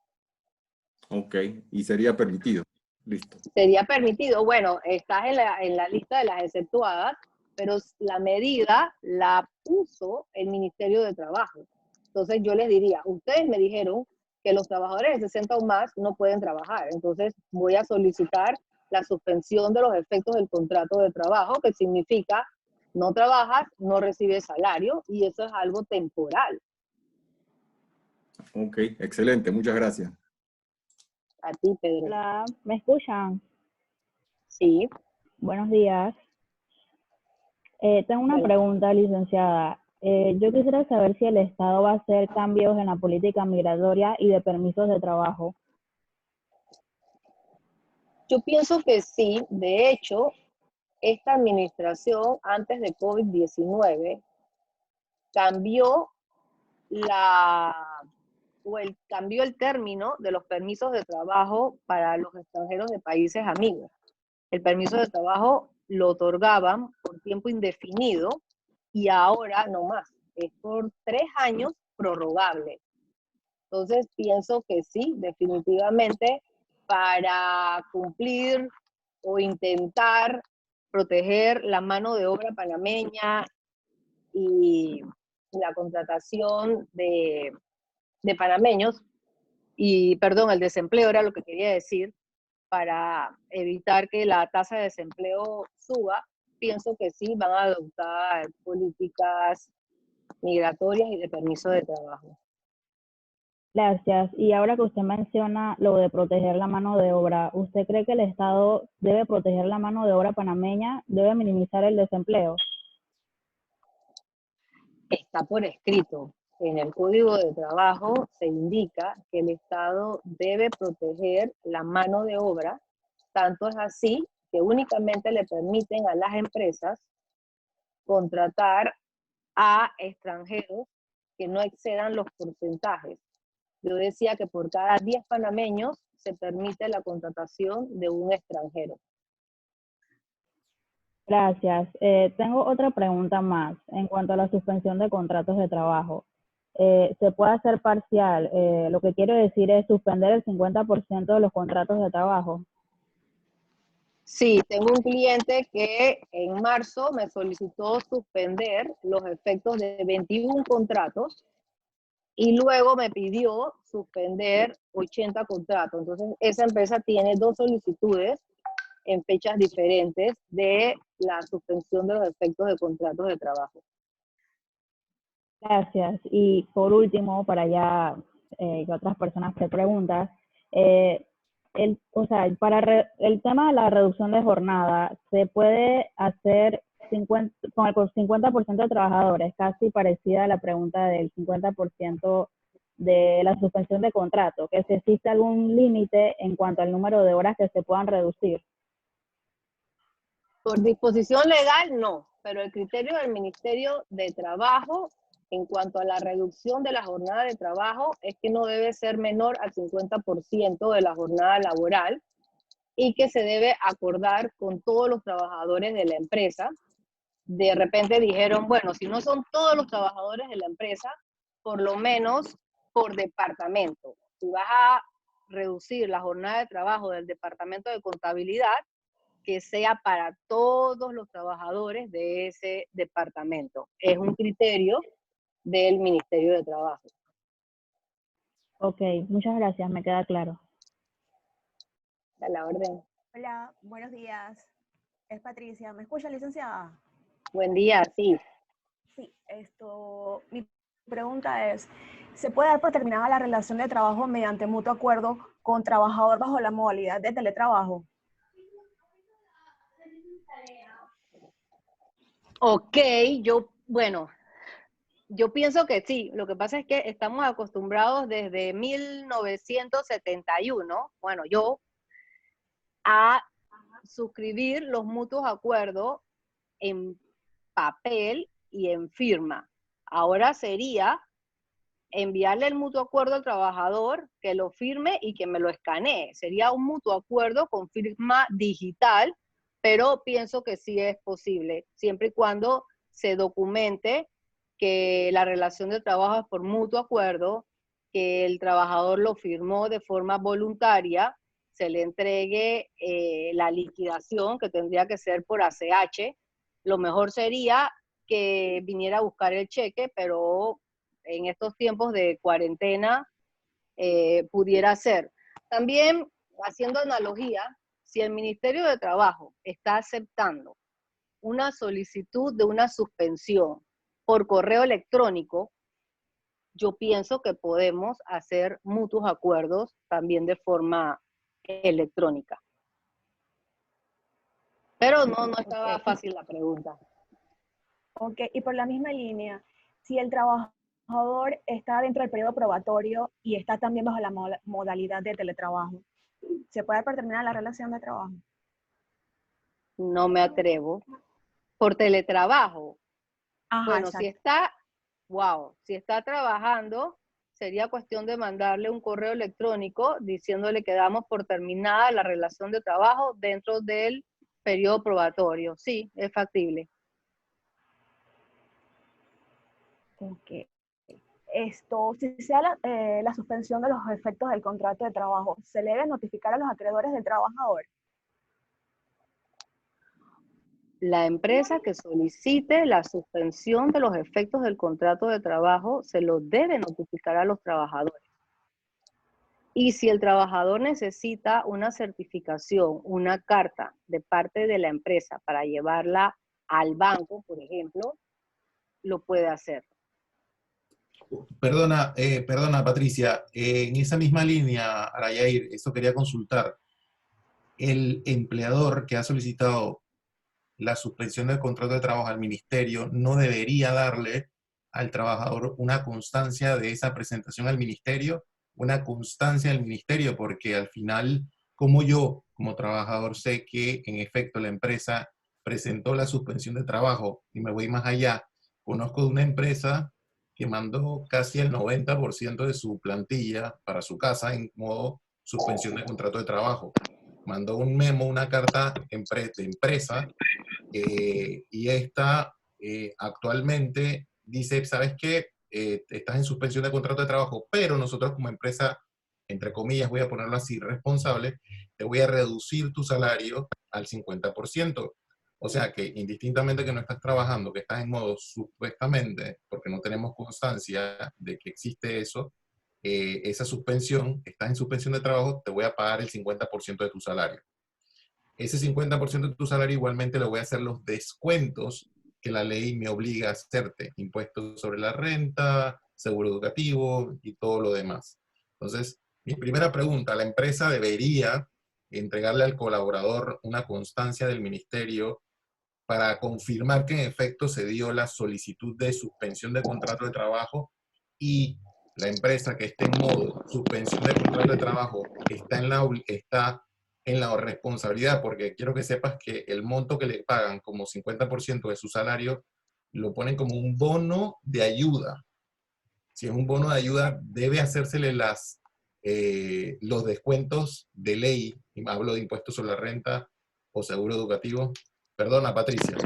S7: Ok, y sería permitido. Listo.
S1: Sería permitido. Bueno, estás en la lista de las exceptuadas, pero la medida la puso el Ministerio de Trabajo. Entonces yo les diría, ustedes me dijeron que los trabajadores de 60 o más no pueden trabajar. Entonces voy a solicitar la suspensión de los efectos del contrato de trabajo, que significa no trabajas, no recibes salario, y eso es algo temporal.
S7: Ok, excelente, muchas gracias.
S1: A ti, Pedro.
S8: Hola, ¿me escuchan?
S1: Sí.
S8: Buenos días. Tengo una pregunta, licenciada. Yo quisiera saber si el Estado va a hacer cambios en la política migratoria y de permisos de trabajo.
S1: Yo pienso que sí. De hecho, esta administración, antes de COVID-19, cambió cambió el término de los permisos de trabajo para los extranjeros de países amigos. El permiso de trabajo lo otorgaban por tiempo indefinido y ahora no más. Es por 3 años prorrogable. Entonces, pienso que sí, definitivamente, para cumplir o intentar proteger la mano de obra panameña y la contratación de panameños, el desempleo era lo que quería decir, para evitar que la tasa de desempleo suba, pienso que sí van a adoptar políticas migratorias y de permiso de trabajo.
S8: Gracias. Y ahora que usted menciona lo de proteger la mano de obra, ¿usted cree que el Estado debe proteger la mano de obra panameña, debe minimizar el desempleo?
S1: Está por escrito. En el Código de Trabajo se indica que el Estado debe proteger la mano de obra, tanto es así que únicamente le permiten a las empresas contratar a extranjeros que no excedan los porcentajes. Yo decía que por cada 10 panameños se permite la contratación de un extranjero.
S8: Gracias. Tengo otra pregunta más en cuanto a la suspensión de contratos de trabajo. ¿Se puede hacer parcial? Lo que quiero decir es suspender el 50% de los contratos de trabajo.
S1: Sí, tengo un cliente que en marzo me solicitó suspender los efectos de 21 contratos y luego me pidió suspender 80 contratos. Entonces, esa empresa tiene 2 solicitudes en fechas diferentes de la suspensión de los efectos de contratos de trabajo.
S8: Gracias. Y por último, para ya que otras personas te preguntan, para el tema de la reducción de jornada, ¿se puede hacer con el 50% de trabajadores? Casi parecida a la pregunta del 50% de la suspensión de contrato, que si existe algún límite en cuanto al número de horas que se puedan reducir.
S1: Por disposición legal, no, pero el criterio del Ministerio de Trabajo en cuanto a la reducción de la jornada de trabajo es que no debe ser menor al 50% de la jornada laboral y que se debe acordar con todos los trabajadores de la empresa. De repente dijeron, bueno, si no son todos los trabajadores de la empresa, por lo menos por departamento. Si vas a reducir la jornada de trabajo del departamento de contabilidad, que sea para todos los trabajadores de ese departamento. Es un criterio del Ministerio de Trabajo.
S8: Ok, muchas gracias, me queda claro.
S1: A la orden.
S9: Hola, buenos días. Es Patricia. ¿Me escucha, licenciada?
S1: Buen día, sí.
S9: Sí, mi pregunta es, ¿se puede dar por terminada la relación de trabajo mediante mutuo acuerdo con trabajador bajo la modalidad de teletrabajo?
S1: Ok, bueno, Yo pienso que sí, lo que pasa es que estamos acostumbrados desde 1971, bueno, yo, a suscribir los mutuos acuerdos en papel y en firma. Ahora sería enviarle el mutuo acuerdo al trabajador, que lo firme y que me lo escanee. Sería un mutuo acuerdo con firma digital, pero pienso que sí es posible, siempre y cuando se documente que la relación de trabajo es por mutuo acuerdo, que el trabajador lo firmó de forma voluntaria, se le entregue la liquidación, que tendría que ser por ACH. Lo mejor sería que viniera a buscar el cheque, pero en estos tiempos de cuarentena pudiera ser. También, haciendo analogía, si el Ministerio de Trabajo está aceptando una solicitud de una suspensión por correo electrónico, yo pienso que podemos hacer mutuos acuerdos también de forma electrónica. Pero no estaba fácil la pregunta.
S9: Ok, y por la misma línea, si el trabajador está dentro del periodo probatorio y está también bajo la modalidad de teletrabajo, ¿se puede terminar la relación de trabajo?
S1: No me atrevo. Por teletrabajo.
S9: Ajá,
S1: bueno,
S9: exacto.
S1: si está trabajando, sería cuestión de mandarle un correo electrónico diciéndole que damos por terminada la relación de trabajo dentro del periodo probatorio. Sí, es factible.
S9: Ok. Si se da la suspensión de los efectos del contrato de trabajo, ¿se le debe notificar a los acreedores del trabajador?
S1: La empresa que solicite la suspensión de los efectos del contrato de trabajo se lo debe notificar a los trabajadores. Y si el trabajador necesita una certificación, una carta de parte de la empresa para llevarla al banco, por ejemplo, lo puede hacer.
S4: Perdona, Patricia, en esa misma línea, Arayair, eso quería consultar. El empleador que ha solicitado la suspensión del contrato de trabajo al ministerio no debería darle al trabajador una constancia de esa presentación al ministerio, una constancia del ministerio, porque al final, como yo, como trabajador, sé que en efecto la empresa presentó la suspensión de trabajo, y me voy más allá, conozco de una empresa que mandó casi el 90% de su plantilla para su casa en modo suspensión de contrato de trabajo. Mandó un memo, una carta de empresa, y esta actualmente dice, ¿sabes qué? Estás en suspensión de contrato de trabajo, pero nosotros como empresa, entre comillas, voy a ponerlo así, responsable, te voy a reducir tu salario al 50%. O sea que indistintamente que no estás trabajando, que estás en modo supuestamente, porque no tenemos constancia de que existe eso, esa suspensión, estás en suspensión de trabajo, te voy a pagar el 50% de tu salario. Ese 50% de tu salario igualmente le voy a hacer los descuentos que la ley me obliga a hacerte. Impuestos sobre la renta, seguro educativo y todo lo demás. Entonces, mi primera pregunta, ¿la empresa debería entregarle al colaborador una constancia del ministerio para confirmar que en efecto se dio la solicitud de suspensión de contrato de trabajo y la empresa que esté en modo suspensión de contrato de trabajo está en la responsabilidad? Porque quiero que sepas que el monto que le pagan como 50% de su salario lo ponen como un bono de ayuda. Si es un bono de ayuda, debe hacérsele los descuentos de ley, hablo de impuestos sobre la renta o seguro educativo. Perdona, Patricia.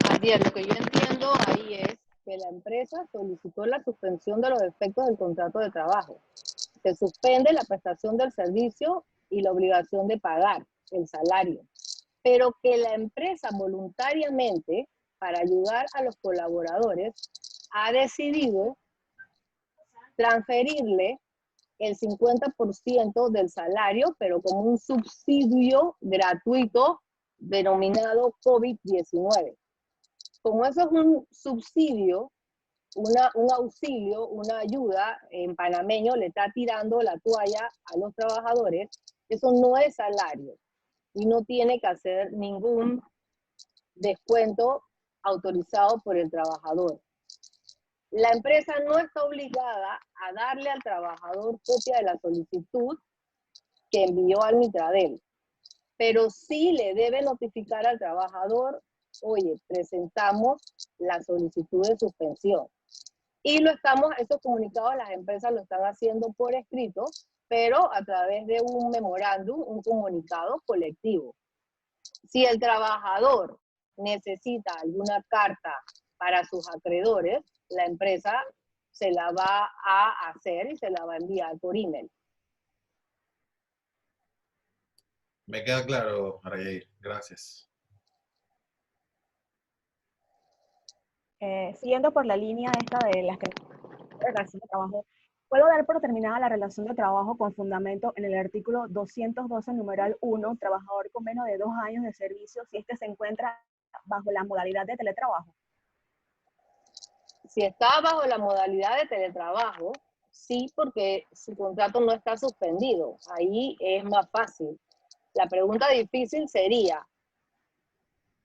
S1: Adiós, lo que yo entiendo ahí es que la empresa solicitó la suspensión de los efectos del contrato de trabajo. Se suspende la prestación del servicio y la obligación de pagar el salario, pero que la empresa voluntariamente, para ayudar a los colaboradores, ha decidido transferirle el 50% del salario, pero como un subsidio gratuito denominado COVID-19. Como eso es un subsidio, un auxilio, una ayuda, en panameño le está tirando la toalla a los trabajadores, eso no es salario y no tiene que hacer ningún descuento autorizado por el trabajador. La empresa no está obligada a darle al trabajador copia de la solicitud que envió al Mitradel, pero sí le debe notificar al trabajador, oye, presentamos la solicitud de suspensión. Y esos comunicados las empresas lo están haciendo por escrito, pero a través de un memorándum, un comunicado colectivo. Si el trabajador necesita alguna carta para sus acreedores, la empresa se la va a hacer y se la va a enviar por email.
S4: Me queda claro, Arayair. Gracias.
S9: Siguiendo por la línea esta de las relación de trabajo, puedo dar por terminada la relación de trabajo con fundamento en el artículo 212, numeral 1, trabajador con menos de 2 años de servicio, si este se encuentra bajo la modalidad de teletrabajo.
S1: Si está bajo la modalidad de teletrabajo, sí, porque su contrato no está suspendido. Ahí es más fácil. La pregunta difícil sería,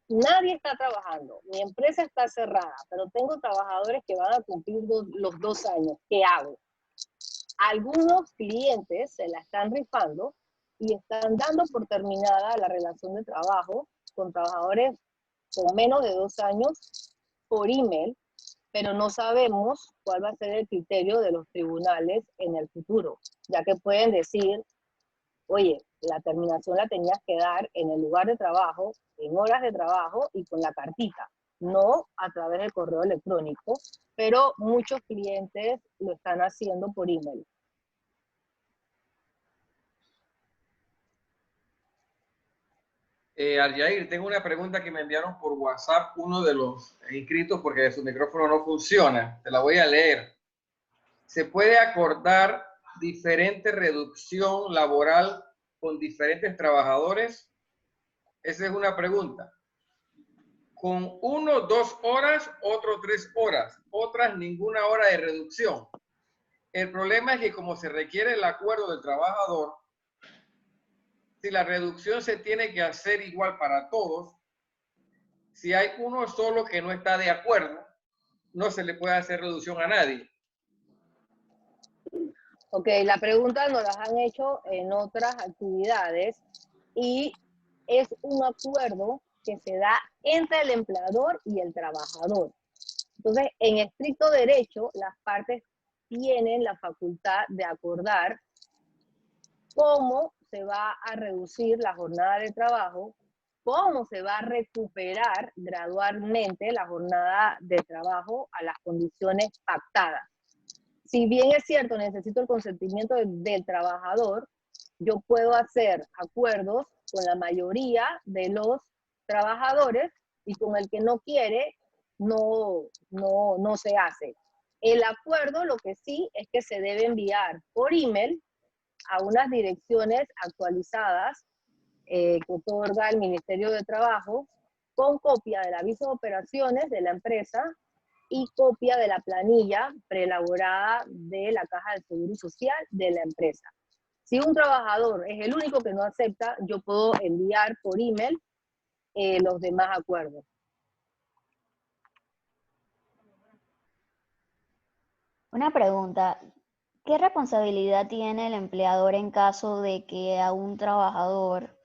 S1: nadie está trabajando, mi empresa está cerrada, pero tengo trabajadores que van a cumplir los 2 años. ¿Qué hago? Algunos clientes se la están rifando y están dando por terminada la relación de trabajo con trabajadores con menos de 2 años por email, pero no sabemos cuál va a ser el criterio de los tribunales en el futuro, ya que pueden decir, oye, la terminación la tenías que dar en el lugar de trabajo, en horas de trabajo y con la cartita, no a través del correo electrónico, pero muchos clientes lo están haciendo por email.
S3: Aryair, tengo una pregunta que me enviaron por WhatsApp uno de los inscritos porque su micrófono no funciona. Te la voy a leer. ¿Se puede acordar diferente reducción laboral con diferentes trabajadores? Esa es una pregunta. Con uno 2 horas, otro 3 horas, otras ninguna hora de reducción. El problema es que como se requiere el acuerdo del trabajador, si la reducción se tiene que hacer igual para todos, si hay uno solo que no está de acuerdo, no se le puede hacer reducción a nadie.
S1: Ok, la pregunta nos las han hecho en otras actividades y es un acuerdo que se da entre el empleador y el trabajador. Entonces, en estricto derecho, las partes tienen la facultad de acordar cómo se va a reducir la jornada de trabajo, cómo se va a recuperar gradualmente la jornada de trabajo a las condiciones pactadas. Si bien es cierto, necesito el consentimiento del trabajador, yo puedo hacer acuerdos con la mayoría de los trabajadores y con el que no quiere, no se hace. El acuerdo lo que sí es que se debe enviar por email a unas direcciones actualizadas que otorga el Ministerio de Trabajo, con copia del aviso de operaciones de la empresa y copia de la planilla preelaborada de la Caja de Seguro Social de la empresa. Si un trabajador es el único que no acepta, yo puedo enviar por email los demás acuerdos.
S5: Una pregunta, ¿qué responsabilidad tiene el empleador en caso de que a un trabajador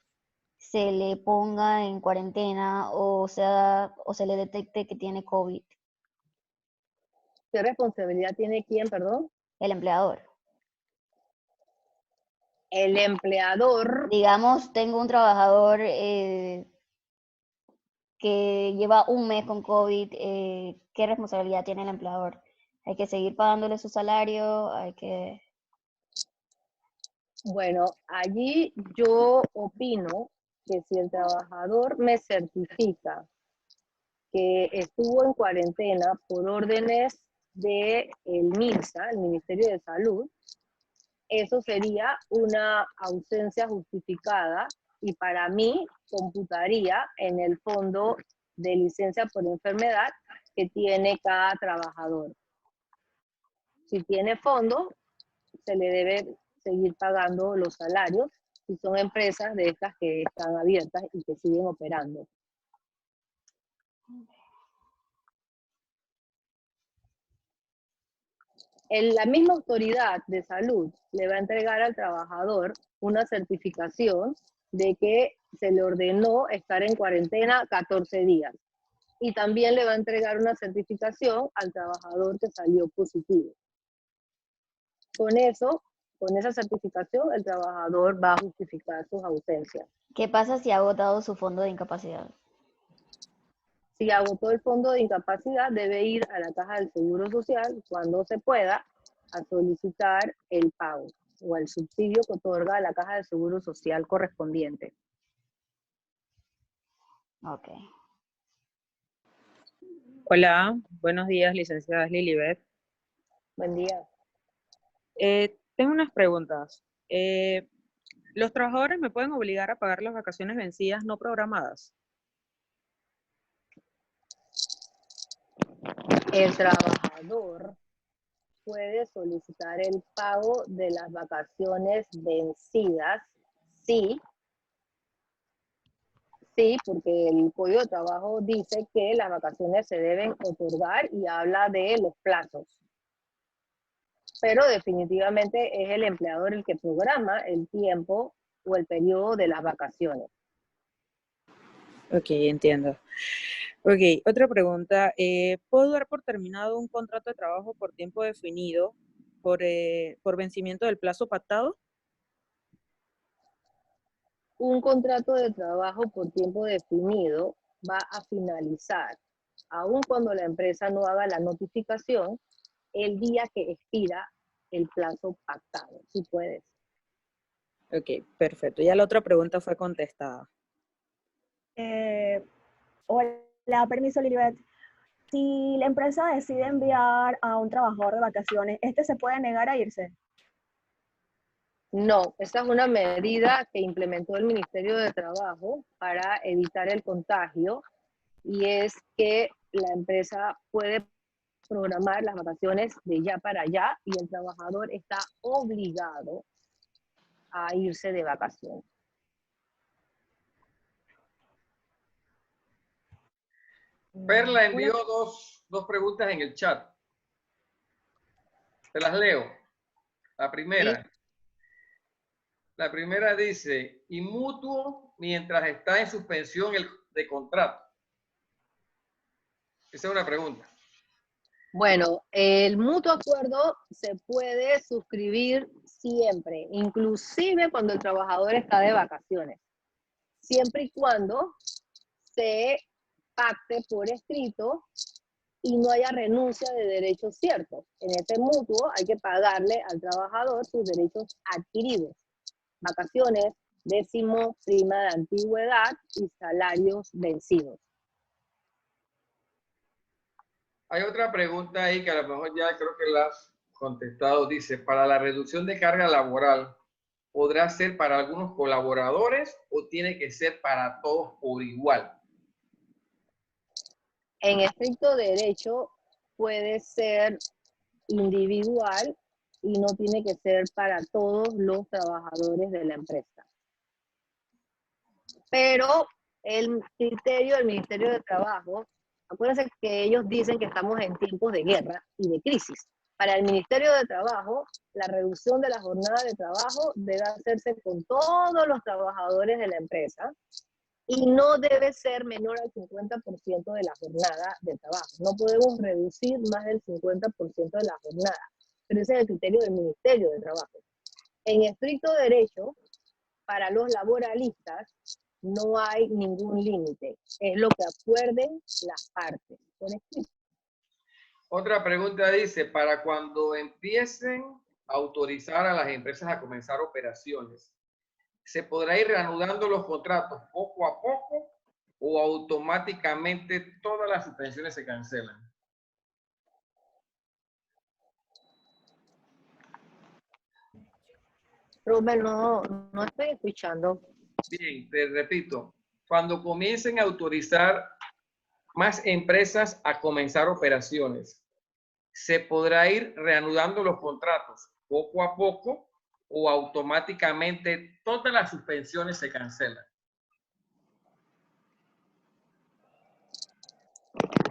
S5: se le ponga en cuarentena o se le detecte que tiene COVID?
S1: ¿Qué responsabilidad tiene quién, perdón?
S5: El empleador.
S1: El empleador.
S5: Digamos, tengo un trabajador que lleva un mes con COVID, ¿qué responsabilidad tiene el empleador? ¿Hay que seguir pagándole su salario? ¿Hay que...?
S1: Bueno, allí yo opino que si el trabajador me certifica que estuvo en cuarentena por órdenes del MINSA, el Ministerio de Salud, eso sería una ausencia justificada y para mí computaría en el fondo de licencia por enfermedad que tiene cada trabajador. Si tiene fondo, se le debe seguir pagando los salarios si son empresas de estas que están abiertas y que siguen operando. La misma autoridad de salud le va a entregar al trabajador una certificación de que se le ordenó estar en cuarentena 14 días. Y también le va a entregar una certificación al trabajador que salió positivo. Con eso, con esa certificación, el trabajador va a justificar sus ausencias.
S5: ¿Qué pasa si ha agotado su fondo de incapacidad?
S1: Si agotó el fondo de incapacidad, debe ir a la Caja del Seguro Social cuando se pueda a solicitar el pago o el subsidio que otorga la Caja del Seguro Social correspondiente.
S5: Ok.
S10: Hola, buenos días, licenciada Lilibet.
S1: Buen día.
S10: Tengo unas preguntas. ¿Los trabajadores me pueden obligar a pagar las vacaciones vencidas no programadas?
S1: El trabajador puede solicitar el pago de las vacaciones vencidas, sí, porque el Código de Trabajo dice que las vacaciones se deben otorgar y habla de los plazos. Pero definitivamente es el empleador el que programa el tiempo o el periodo de las vacaciones.
S10: Ok, entiendo. Ok, otra pregunta. ¿Puedo dar por terminado un contrato de trabajo por tiempo definido por vencimiento del plazo pactado?
S1: Un contrato de trabajo por tiempo definido va a finalizar, aun cuando la empresa no haga la notificación, el día que expira el plazo pactado, si puedes.
S10: Ok, perfecto. Ya la otra pregunta fue contestada.
S9: Hola, permiso, Lilibet. Si la empresa decide enviar a un trabajador de vacaciones, ¿este se puede negar a irse?
S1: No, esta es una medida que implementó el Ministerio de Trabajo para evitar el contagio y es que la empresa puede programar las vacaciones de ya para allá y el trabajador está obligado a irse de vacaciones.
S3: Perla envió dos preguntas en el chat. Te las leo. La primera.
S1: ¿Sí?
S3: La primera dice, ¿y mutuo mientras está en suspensión de contrato? Esa es una pregunta.
S1: Bueno, el mutuo acuerdo se puede suscribir siempre, inclusive cuando el trabajador está de vacaciones, siempre y cuando se pacte por escrito y no haya renuncia de derechos ciertos. En ese mutuo hay que pagarle al trabajador sus derechos adquiridos, vacaciones, décimo, prima de antigüedad y salarios vencidos.
S3: Hay otra pregunta ahí que a lo mejor ya creo que la has contestado. Dice, para la reducción de carga laboral, ¿podrá ser para algunos colaboradores o tiene que ser para todos por igual?
S1: En estricto derecho puede ser individual y no tiene que ser para todos los trabajadores de la empresa. Pero el criterio del Ministerio de Trabajo, acuérdense que ellos dicen que estamos en tiempos de guerra y de crisis. Para el Ministerio de Trabajo, la reducción de la jornada de trabajo debe hacerse con todos los trabajadores de la empresa y no debe ser menor al 50% de la jornada de trabajo. No podemos reducir más del 50% de la jornada, pero ese es el criterio del Ministerio de Trabajo. En estricto derecho, para los laboralistas, no hay ningún límite. Es lo que acuerden las partes. Por escrito.
S3: Otra pregunta dice, para cuando empiecen a autorizar a las empresas a comenzar operaciones, ¿se podrá ir reanudando los contratos poco a poco o automáticamente todas las suspensiones se cancelan?
S1: Rubén, no estoy escuchando.
S3: Bien, te repito, cuando comiencen a autorizar más empresas a comenzar operaciones, ¿se podrá ir reanudando los contratos poco a poco o automáticamente todas las suspensiones se cancelan?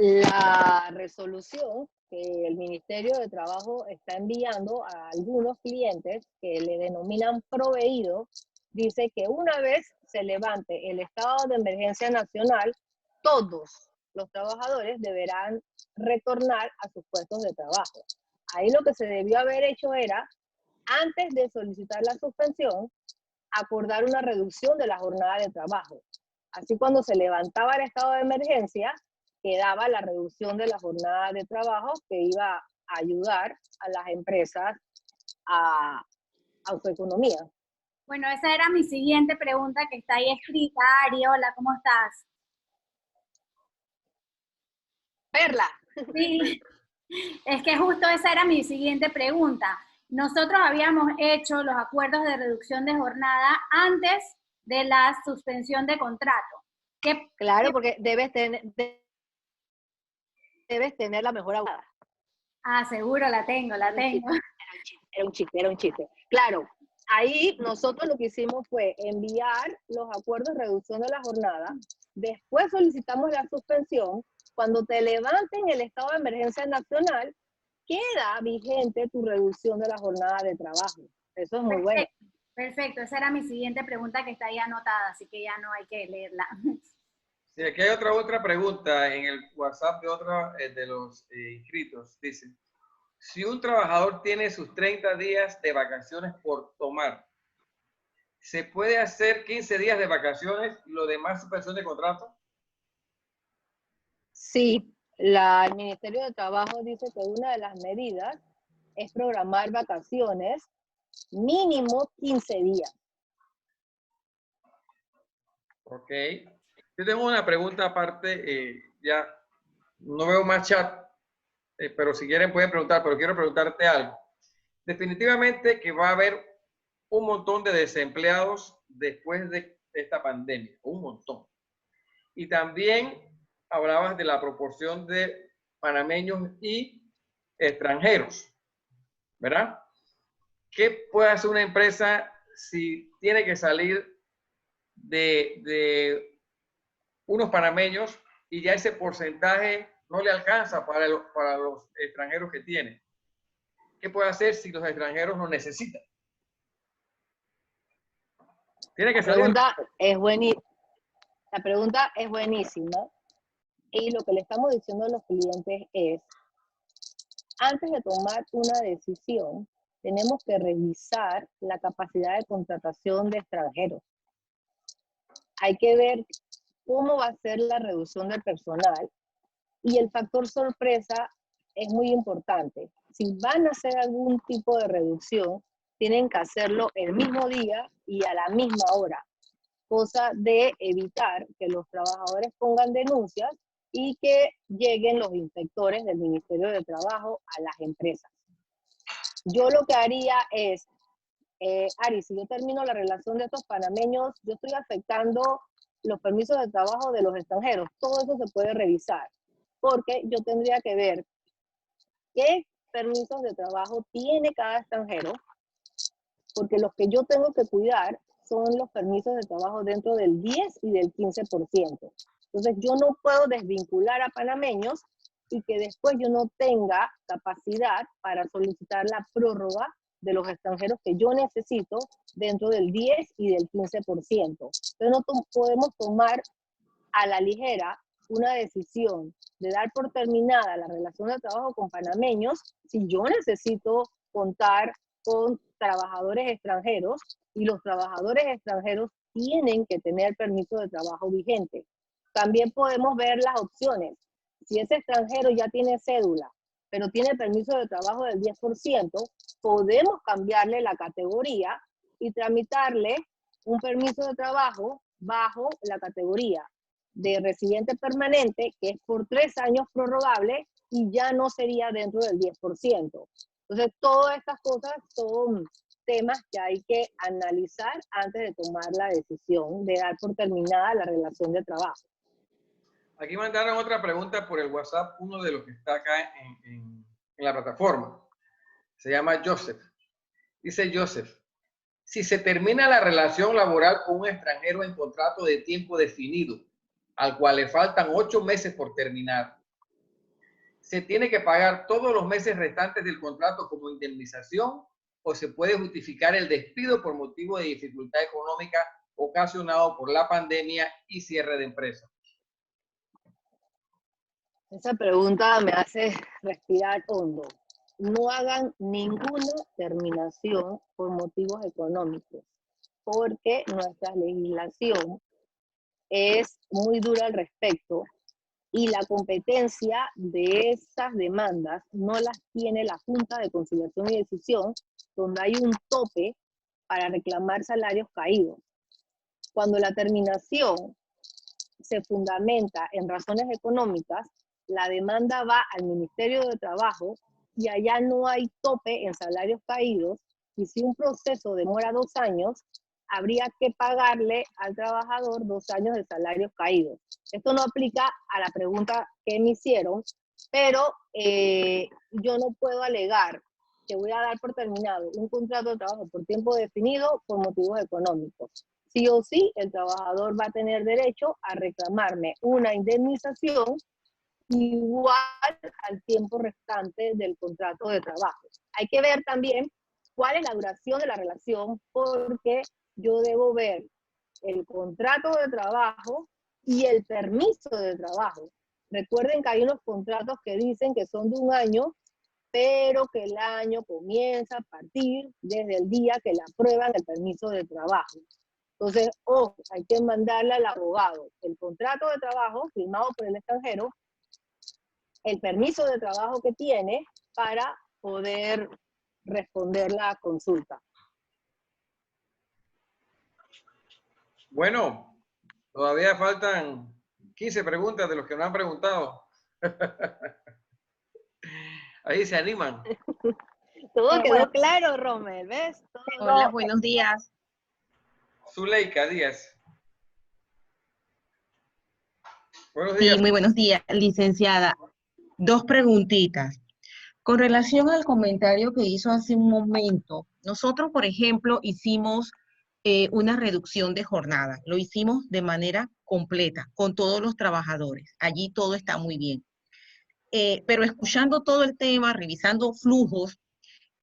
S1: La resolución que el Ministerio de Trabajo está enviando a algunos clientes que le denominan proveídos, dice que una vez se levante el estado de emergencia nacional, todos los trabajadores deberán retornar a sus puestos de trabajo. Ahí lo que se debió haber hecho era, antes de solicitar la suspensión, acordar una reducción de la jornada de trabajo. Así cuando se levantaba el estado de emergencia, quedaba la reducción de la jornada de trabajo que iba a ayudar a las empresas a su economía.
S2: Bueno, esa era mi siguiente pregunta que está ahí escrita. Ari, hola, ¿cómo estás?
S1: Perla.
S2: Sí, es que justo esa era mi siguiente pregunta. Nosotros habíamos hecho los acuerdos de reducción de jornada antes de la suspensión de contrato.
S1: Claro, porque debes tener la mejor abogada.
S2: Ah, seguro la tengo.
S1: Era un chiste. Claro, ahí nosotros lo que hicimos fue enviar los acuerdos de reducción de la jornada, después solicitamos la suspensión. Cuando te levanten el estado de emergencia nacional, queda vigente tu reducción de la jornada de trabajo. Eso es muy bueno.
S2: Perfecto, esa era mi siguiente pregunta que está ahí anotada, así que ya no hay que leerla.
S3: Sí, aquí hay otra pregunta en el WhatsApp de otro de los inscritos. Dice, si un trabajador tiene sus 30 días de vacaciones por tomar, ¿se puede hacer 15 días de vacaciones y lo demás suspensión de contrato?
S1: Sí, el Ministerio de Trabajo dice que una de las medidas es programar vacaciones mínimo 15 días.
S3: Ok. Yo tengo una pregunta aparte, ya no veo más chat, pero si quieren pueden preguntar, pero quiero preguntarte algo. Definitivamente que va a haber un montón de desempleados después de esta pandemia, un montón. Y también hablabas de la proporción de panameños y extranjeros, ¿verdad? ¿Qué puede hacer una empresa si tiene que salir de unos panameños y ya ese porcentaje no le alcanza para los extranjeros que tiene? ¿Qué puede hacer si los extranjeros lo necesitan? Tiene que salir.
S1: La pregunta es buenísima y lo que le estamos diciendo a los clientes es, antes de tomar una decisión, tenemos que revisar la capacidad de contratación de extranjeros. Hay que ver cómo va a ser la reducción del personal y el factor sorpresa es muy importante. Si van a hacer algún tipo de reducción, tienen que hacerlo el mismo día y a la misma hora, cosa de evitar que los trabajadores pongan denuncias y que lleguen los inspectores del Ministerio de Trabajo a las empresas. Yo lo que haría es, Ari, si yo termino la relación de estos panameños, yo estoy afectando los permisos de trabajo de los extranjeros. Todo eso se puede revisar, porque yo tendría que ver qué permisos de trabajo tiene cada extranjero, porque los que yo tengo que cuidar son los permisos de trabajo dentro del 10 y del 15%. Entonces yo no puedo desvincular a panameños y que después yo no tenga capacidad para solicitar la prórroga de los extranjeros que yo necesito dentro del 10 y del 15%. Entonces no podemos tomar a la ligera una decisión de dar por terminada la relación de trabajo con panameños si yo necesito contar con trabajadores extranjeros y los trabajadores extranjeros tienen que tener permiso de trabajo vigente. También podemos ver las opciones. Si ese extranjero ya tiene cédula, pero tiene permiso de trabajo del 10%, podemos cambiarle la categoría y tramitarle un permiso de trabajo bajo la categoría de residente permanente, que es por 3 años prorrogable y ya no sería dentro del 10%. Entonces, todas estas cosas son temas que hay que analizar antes de tomar la decisión de dar por terminada la relación de trabajo.
S3: Aquí mandaron otra pregunta por el WhatsApp, uno de los que está acá en la plataforma. Se llama Joseph. Dice Joseph, si se termina la relación laboral con un extranjero en contrato de tiempo definido, al cual le faltan 8 meses por terminar, ¿Se tiene que pagar todos los meses restantes del contrato como indemnización o se puede justificar el despido por motivo de dificultad económica ocasionado por la pandemia y cierre de empresa?
S1: Esa pregunta me hace respirar hondo. No hagan ninguna terminación por motivos económicos, porque nuestra legislación es muy dura al respecto y la competencia de esas demandas no las tiene la Junta de Conciliación y Decisión, donde hay un tope para reclamar salarios caídos. Cuando la terminación se fundamenta en razones económicas, la demanda va al Ministerio de Trabajo y allá no hay tope en salarios caídos, y si un proceso demora 2 años, habría que pagarle al trabajador 2 años de salarios caídos. Esto no aplica a la pregunta que me hicieron, pero yo no puedo alegar que voy a dar por terminado un contrato de trabajo por tiempo definido por motivos económicos. Sí o sí, el trabajador va a tener derecho a reclamarme una indemnización igual al tiempo restante del contrato de trabajo. Hay que ver también cuál es la duración de la relación, porque yo debo ver el contrato de trabajo y el permiso de trabajo. Recuerden que hay unos contratos que dicen que son de 1 año, pero que el año comienza a partir desde el día que le aprueban el permiso de trabajo. Entonces, ojo, hay que mandarle al abogado el contrato de trabajo firmado por el extranjero, el permiso de trabajo que tiene para poder responder la consulta.
S3: Bueno, todavía faltan 15 preguntas de los que no han preguntado. Ahí se animan.
S1: Todo quedó claro, Rommel, ¿ves?
S11: Hola, buenos días.
S3: Zuleika Díaz. Buenos días.
S11: Sí, muy buenos días, licenciada. 2 preguntitas. Con relación al comentario que hizo hace un momento, nosotros, por ejemplo, hicimos una reducción de jornada. Lo hicimos de manera completa, con todos los trabajadores. Allí todo está muy bien. Pero escuchando todo el tema, revisando flujos,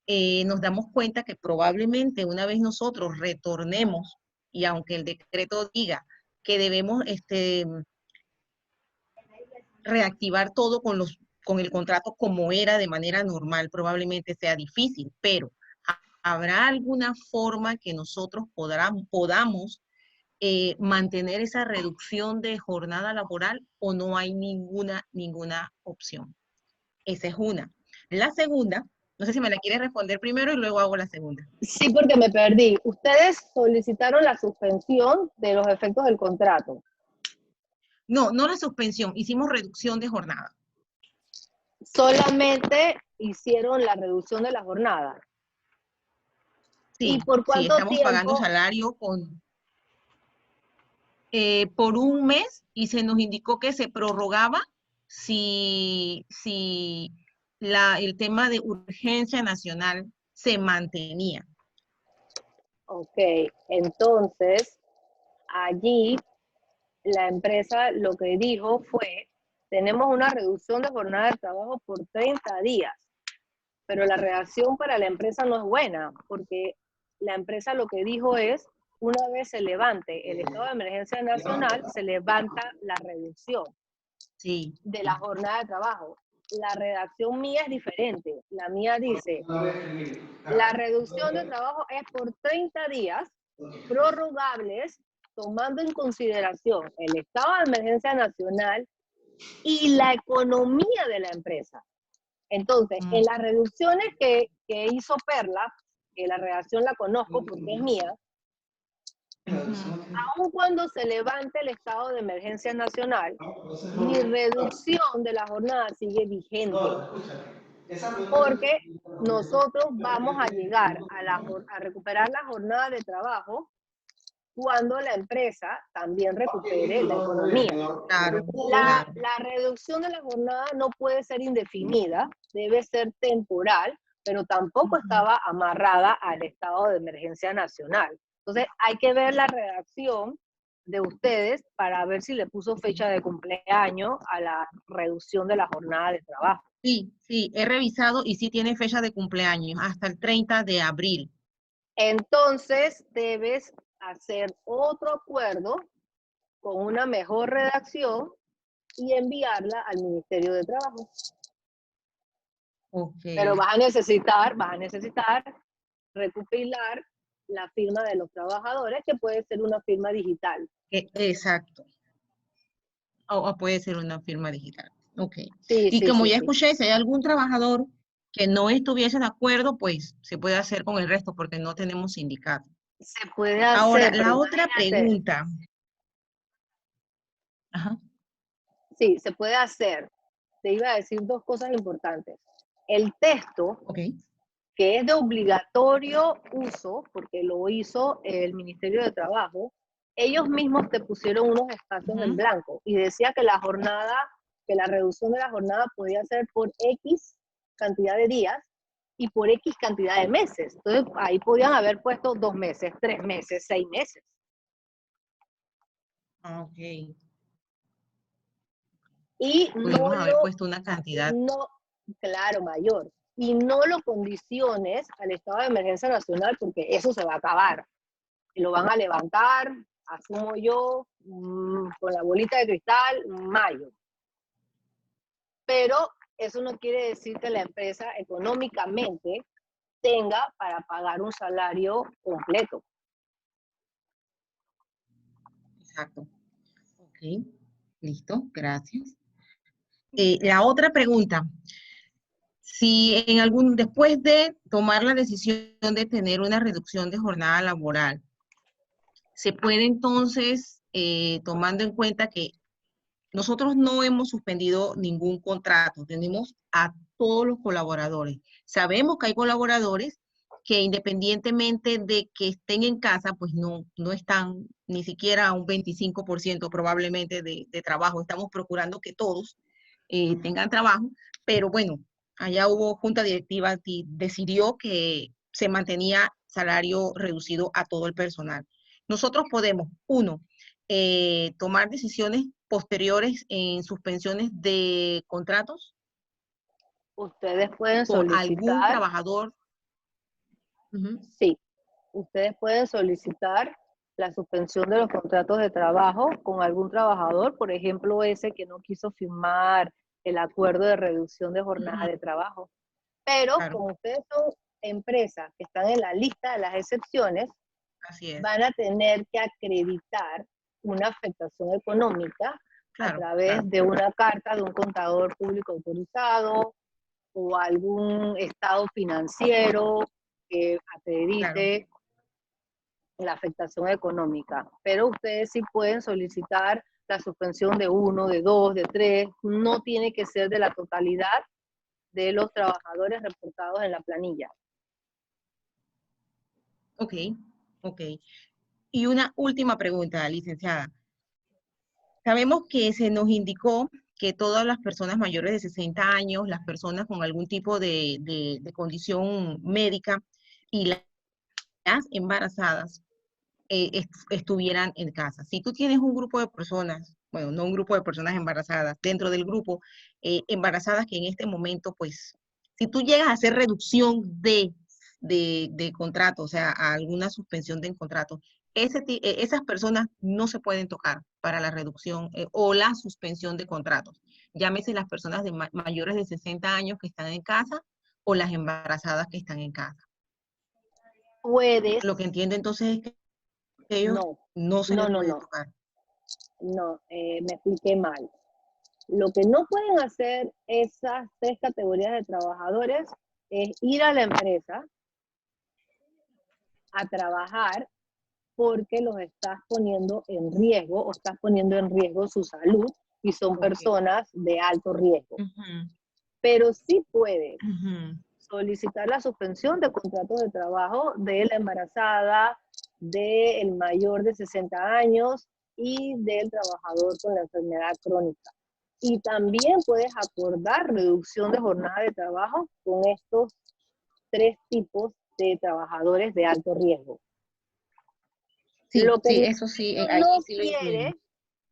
S11: nos damos cuenta que probablemente una vez nosotros retornemos, y aunque el decreto diga que debemos reactivar todo con el contrato como era de manera normal, probablemente sea difícil, pero ¿habrá alguna forma que nosotros podamos mantener esa reducción de jornada laboral o no hay ninguna opción? Esa es una. La segunda, no sé si me la quiere responder primero y luego hago la segunda.
S1: Sí, porque me perdí. Ustedes solicitaron la suspensión de los efectos del contrato.
S11: No, no la suspensión, hicimos reducción de jornada.
S1: Solamente hicieron la reducción de la jornada.
S11: Sí,
S1: ¿Y por cuánto
S11: estamos
S1: tiempo?
S11: pagando salario por 1 mes y se nos indicó que se prorrogaba si el tema de urgencia nacional se mantenía.
S1: Ok, entonces allí la empresa lo que dijo fue, tenemos una reducción de jornada de trabajo por 30 días, pero la reacción para la empresa no es buena, porque la empresa lo que dijo es, una vez se levante el estado de emergencia nacional, se levanta la reducción de la jornada de trabajo. La redacción mía es diferente. La mía dice, la reducción de trabajo es por 30 días prorrogables, tomando en consideración el estado de emergencia nacional y la economía de la empresa. Entonces, en las reducciones que hizo Perla, que la redacción la conozco porque es mía, aun cuando se levante el estado de emergencia nacional, mi reducción de la jornada sigue vigente. Porque nosotros vamos a llegar a recuperar la jornada de trabajo cuando la empresa también recupere la economía. La reducción de la jornada no puede ser indefinida, debe ser temporal, pero tampoco estaba amarrada al estado de emergencia nacional. Entonces hay que ver la redacción de ustedes para ver si le puso fecha de cumpleaños a la reducción de la jornada de trabajo.
S11: Sí, sí, he revisado y sí tiene fecha de cumpleaños, hasta el 30 de abril.
S1: Entonces, debes hacer otro acuerdo con una mejor redacción y enviarla al Ministerio de Trabajo.
S11: Ok.
S1: Pero vas a necesitar recopilar la firma de los trabajadores, que puede ser una firma digital.
S11: Exacto. O puede ser una firma digital. Ok.
S1: Sí,
S11: Y
S1: sí,
S11: como
S1: sí,
S11: ya
S1: sí.
S11: escuché, si hay algún trabajador que no estuviese de acuerdo, pues se puede hacer con el resto porque no tenemos sindicato.
S1: Se puede
S11: Ahora,
S1: hacer, pero
S11: la otra
S1: imagínate.
S11: pregunta. Ajá.
S1: Sí, se puede hacer. Te iba a decir dos cosas importantes. El texto,
S11: Ok.
S1: que es de obligatorio uso, porque lo hizo el Ministerio de Trabajo, ellos mismos te pusieron unos espacios en blanco y decía que la reducción de la jornada podía ser por X cantidad de días y por X cantidad de meses. Entonces, ahí podían haber puesto 2 meses, 3 meses, 6 meses.
S11: Ok.
S1: Y
S11: Pudimos haber puesto una cantidad.
S1: claro, mayor. Y no lo condiciones al estado de emergencia nacional, porque eso se va a acabar. Y lo van a levantar, asumo yo, con la bolita de cristal, mayo. Pero eso no quiere decir que la empresa económicamente tenga para pagar un salario completo.
S11: Exacto. Ok. Listo, gracias. La otra pregunta. Si después de tomar la decisión de tener una reducción de jornada laboral, se puede entonces, tomando en cuenta que nosotros no hemos suspendido ningún contrato, tenemos a todos los colaboradores. Sabemos que hay colaboradores que independientemente de que estén en casa, pues no están ni siquiera a un 25% probablemente de trabajo. Estamos procurando que todos tengan trabajo, pero bueno, allá hubo junta directiva que decidió que se mantenía salario reducido a todo el personal. Nosotros podemos, tomar decisiones posteriores en suspensiones de contratos.
S1: Ustedes pueden
S11: con algún
S1: solicitar.
S11: trabajador.
S1: Sí, ustedes pueden solicitar la suspensión de los contratos de trabajo con algún trabajador, por ejemplo, ese que no quiso firmar el acuerdo de reducción de jornada de trabajo. Pero como ustedes son empresas que están en la lista de las excepciones, van a tener que acreditar una afectación económica a través de una carta de un contador público autorizado o algún estado financiero que acredite la afectación económica. Pero ustedes sí pueden solicitar la suspensión de 1, de 2, de 3, no tiene que ser de la totalidad de los trabajadores reportados en la planilla.
S11: Ok. Y una última pregunta, licenciada. Sabemos que se nos indicó que todas las personas mayores de 60 años, las personas con algún tipo de condición médica y las embarazadas estuvieran en casa. Si tú tienes un grupo de personas, bueno, no un grupo de personas embarazadas, dentro del grupo embarazadas que en este momento, pues, si tú llegas a hacer reducción de contrato, o sea, a alguna suspensión de contrato, esas personas no se pueden tocar para la reducción o la suspensión de contratos. Llámese las personas mayores de 60 años que están en casa o las embarazadas que están en casa.
S1: Puedes.
S11: Lo que entiendo entonces es que ellos no se les puede tocar.
S1: No, me expliqué mal. Lo que no pueden hacer esas 3 categorías de trabajadores es ir a la empresa a trabajar porque los estás poniendo en riesgo o estás poniendo en riesgo su salud y son personas de alto riesgo. Pero sí puedes solicitar la suspensión de contratos de trabajo de la embarazada, del mayor de 60 años y del trabajador con la enfermedad crónica. Y también puedes acordar reducción de jornada de trabajo con estos 3 tipos de trabajadores de alto riesgo.
S11: Sí,
S1: Lo que
S11: sí,
S1: el
S11: eso sí,
S1: ministerio
S11: ahí
S1: no
S11: sí lo
S1: quiere,
S11: incluimos.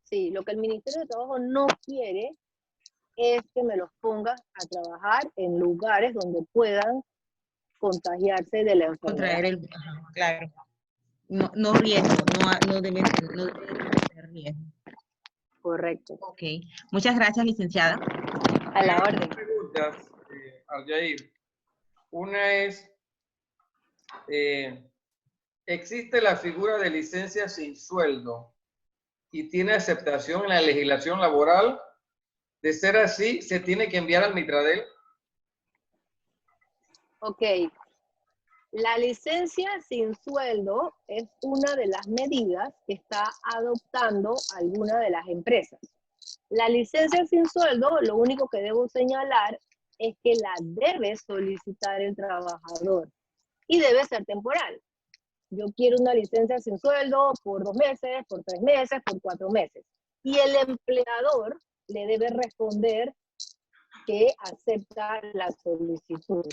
S1: sí, lo que el Ministerio de Trabajo no quiere es que me los pongas a trabajar en lugares donde puedan contagiarse de la enfermedad.
S11: Contraer el, ajá, claro. No, no riesgo, no debe ser riesgo.
S1: Correcto.
S11: Ok, muchas gracias, licenciada.
S1: A la orden.
S3: Preguntas, Aryair. Una es, ¿existe la figura de licencia sin sueldo y tiene aceptación en la legislación laboral? De ser así, ¿se tiene que enviar al Mitradel?
S1: Ok. La licencia sin sueldo es una de las medidas que está adoptando alguna de las empresas. La licencia sin sueldo, lo único que debo señalar es que la debe solicitar el trabajador y debe ser temporal. Yo quiero una licencia sin sueldo por 2 meses, por 3 meses, por 4 meses. Y el empleador le debe responder que acepta la solicitud.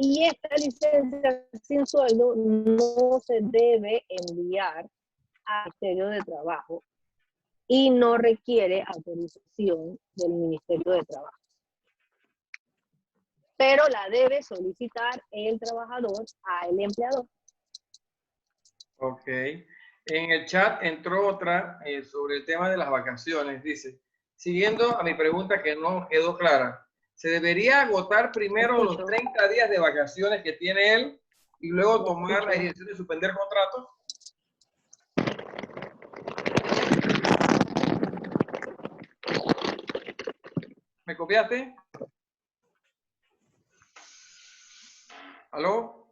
S1: Y esta licencia sin sueldo no se debe enviar al Ministerio de Trabajo y no requiere autorización del Ministerio de Trabajo. Pero la debe solicitar el trabajador al empleador.
S3: Ok. En el chat entró otra sobre el tema de las vacaciones. Dice, siguiendo a mi pregunta que no quedó clara, ¿se debería agotar primero los 30 días de vacaciones que tiene él y luego tomar la decisión de suspender contratos? ¿Me copiaste? ¿Aló?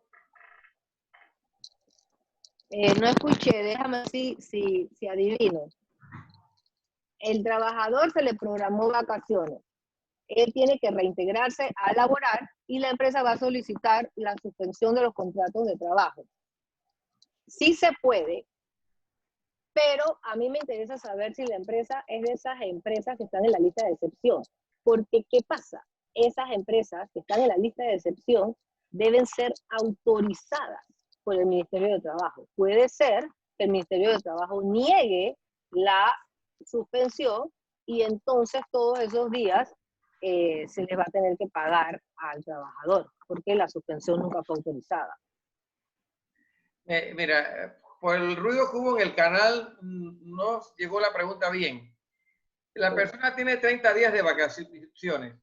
S1: No escuché, déjame ver si adivino. El trabajador se le programó vacaciones. Él tiene que reintegrarse a laborar y la empresa va a solicitar la suspensión de los contratos de trabajo. Sí se puede, pero a mí me interesa saber si la empresa es de esas empresas que están en la lista de excepción. Porque, ¿qué pasa? Esas empresas que están en la lista de excepción deben ser autorizadas por el Ministerio de Trabajo. Puede ser que el Ministerio de Trabajo niegue la suspensión y entonces todos esos días se les va a tener que pagar al trabajador, porque la suspensión nunca fue autorizada.
S3: Mira, por el ruido que hubo en el canal, no llegó la pregunta bien. La persona tiene 30 días de vacaciones.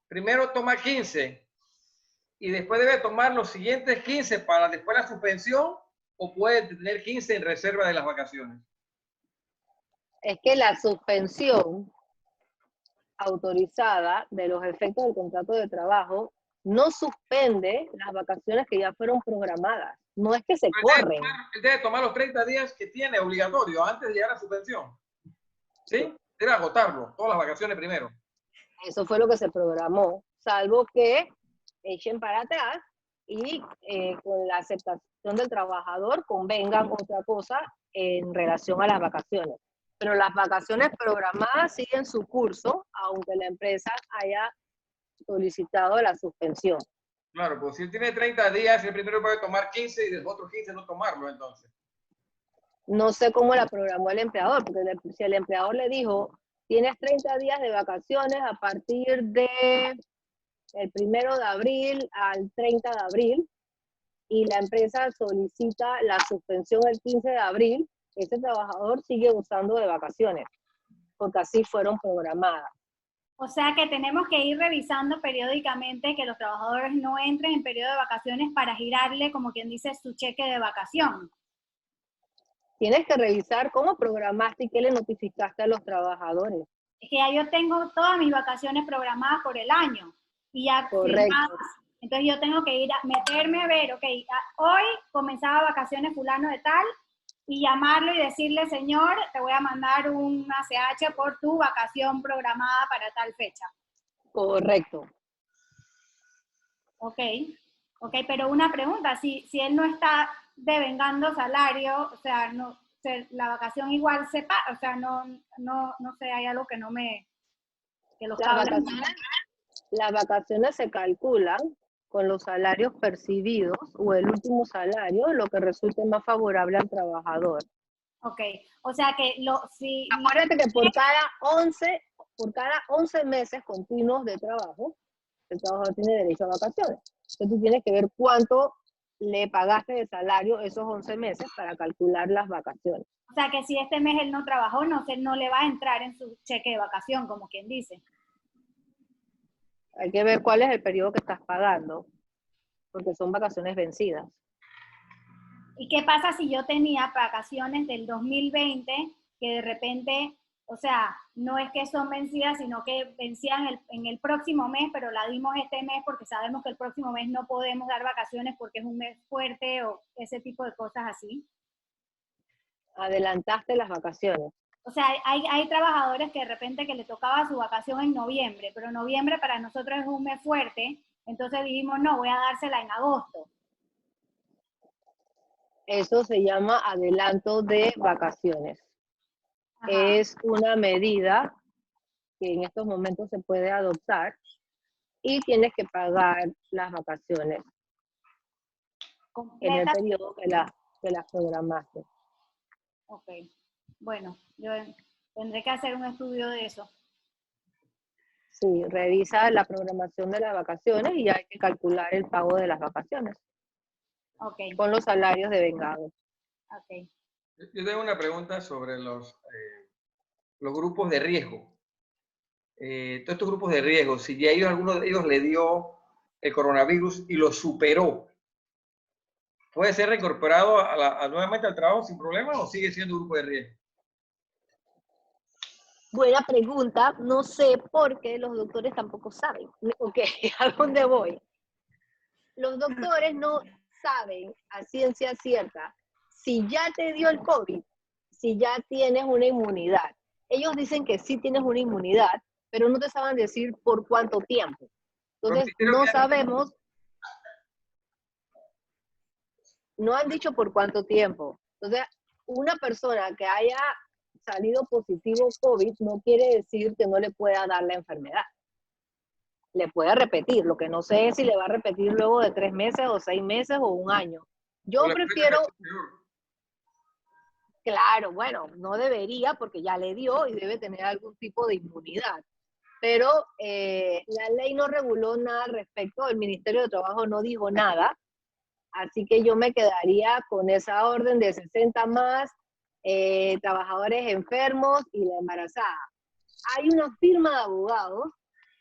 S3: Primero toma 15 y después debe tomar los siguientes 15 para después la suspensión, o puede tener 15 en reserva de las vacaciones.
S1: Es que la suspensión autorizada de los efectos del contrato de trabajo no suspende las vacaciones que ya fueron programadas. No es que se corren.
S3: Él debe tomar los 30 días que tiene obligatorio antes de llegar a la suspensión. ¿Sí? Debe agotarlo, todas las vacaciones primero.
S1: Eso fue lo que se programó, salvo que echen para atrás y con la aceptación del trabajador convengan otra cosa en relación a las vacaciones. Pero las vacaciones programadas siguen su curso, aunque la empresa haya solicitado la suspensión.
S3: Claro, pues si él tiene 30 días, el primero puede tomar 15 y de los otros 15 no tomarlo, entonces.
S1: No sé cómo la programó el empleador, porque si el empleador le dijo, tienes 30 días de vacaciones a partir de el 1 de abril al 30 de abril, y la empresa solicita la suspensión el 15 de abril, ese trabajador sigue gozando de vacaciones, porque así fueron programadas.
S12: O sea que tenemos que ir revisando periódicamente que los trabajadores no entren en periodo de vacaciones para girarle, como quien dice, su cheque de vacación.
S1: Tienes que revisar cómo programaste y qué le notificaste a los trabajadores.
S12: Es que ya yo tengo todas mis vacaciones programadas por el año y ya firmadas. Entonces yo tengo que ir a meterme a ver, ok, hoy comenzaba vacaciones fulano de tal, y llamarlo y decirle, señor, te voy a mandar un ACH por tu vacación programada para tal fecha.
S1: Correcto.
S12: Ok, pero una pregunta, si él no está devengando salario, o sea, no, la vacación igual se paga, o sea, no sé, hay algo que no me... que los
S1: Las vacaciones se calculan con los salarios percibidos o el último salario, lo que resulte más favorable al trabajador.
S12: Ok, o sea que si...
S1: Acuérdate que por cada 11 meses continuos de trabajo, el trabajador tiene derecho a vacaciones. Entonces tú tienes que ver cuánto le pagaste de salario esos 11 meses para calcular las vacaciones.
S12: O sea que si este mes él no trabajó, no le va a entrar en su cheque de vacación, como quien dice.
S1: Hay que ver cuál es el periodo que estás pagando, porque son vacaciones vencidas.
S12: ¿Y qué pasa si yo tenía vacaciones del 2020 que de repente, o sea, no es que son vencidas, sino que vencían en el próximo mes, pero la dimos este mes porque sabemos que el próximo mes no podemos dar vacaciones porque es un mes fuerte o ese tipo de cosas así?
S1: Adelantaste las vacaciones.
S12: O sea, hay trabajadores que de repente que le tocaba su vacación en noviembre, pero noviembre para nosotros es un mes fuerte, entonces dijimos, no, voy a dársela en agosto.
S1: Eso se llama adelanto de vacaciones. Ajá. Es una medida que en estos momentos se puede adoptar y tienes que pagar las vacaciones en el periodo que las programaste.
S12: Ok, bueno, yo tendré que hacer un estudio de eso.
S1: Sí, revisa la programación de las vacaciones y hay que calcular el pago de las vacaciones.
S12: Okay.
S1: Con los salarios de vengados.
S12: Okay.
S3: Yo tengo una pregunta sobre los grupos de riesgo. Todos estos grupos de riesgo, si ya alguno de ellos le dio el coronavirus y lo superó, ¿puede ser reincorporado nuevamente al trabajo sin problema o sigue siendo un grupo de riesgo?
S1: Buena pregunta. No sé por qué los doctores tampoco saben. Ok, ¿a dónde voy? Los doctores no saben a ciencia cierta si ya te dio el COVID, si ya tienes una inmunidad. Ellos dicen que sí tienes una inmunidad, pero no te saben decir por cuánto tiempo. Entonces, no sabemos, no han dicho por cuánto tiempo. Entonces, una persona que haya salido positivo COVID no quiere decir que no le pueda dar la enfermedad. Le puede repetir, lo que no sé es si le va a repetir luego de 3 meses o 6 meses o un año. Yo prefiero... Claro, bueno, no debería porque ya le dio y debe tener algún tipo de inmunidad. Pero la ley no reguló nada al respecto, el Ministerio de Trabajo no dijo nada, así que yo me quedaría con esa orden de 60 más, trabajadores enfermos y la embarazada. Hay una firma de abogados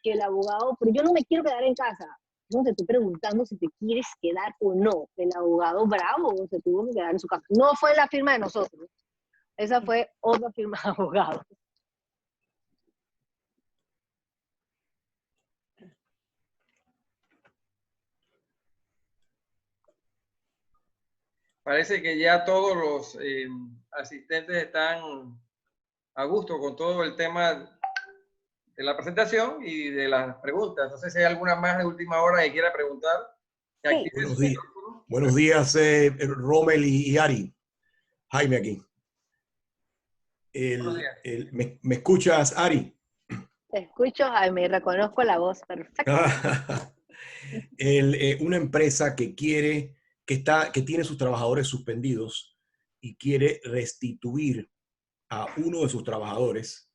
S1: que el abogado, pero yo no me quiero quedar en casa. No te estoy preguntando si te quieres quedar o no. El abogado bravo se tuvo que quedar en su casa. No fue la firma de nosotros. Esa fue otra firma de abogados.
S3: Parece que ya todos los asistentes están a gusto con todo el tema de la presentación y de las preguntas. No sé si hay alguna más de última hora que quiera preguntar.
S13: Sí. Buenos días, Rommel y Ari. Jaime aquí. ¿Me escuchas, Ari?
S1: Te escucho, Jaime, y reconozco la voz perfecta.
S13: Una empresa que quiere, que tiene sus trabajadores suspendidos y quiere restituir a uno de sus trabajadores,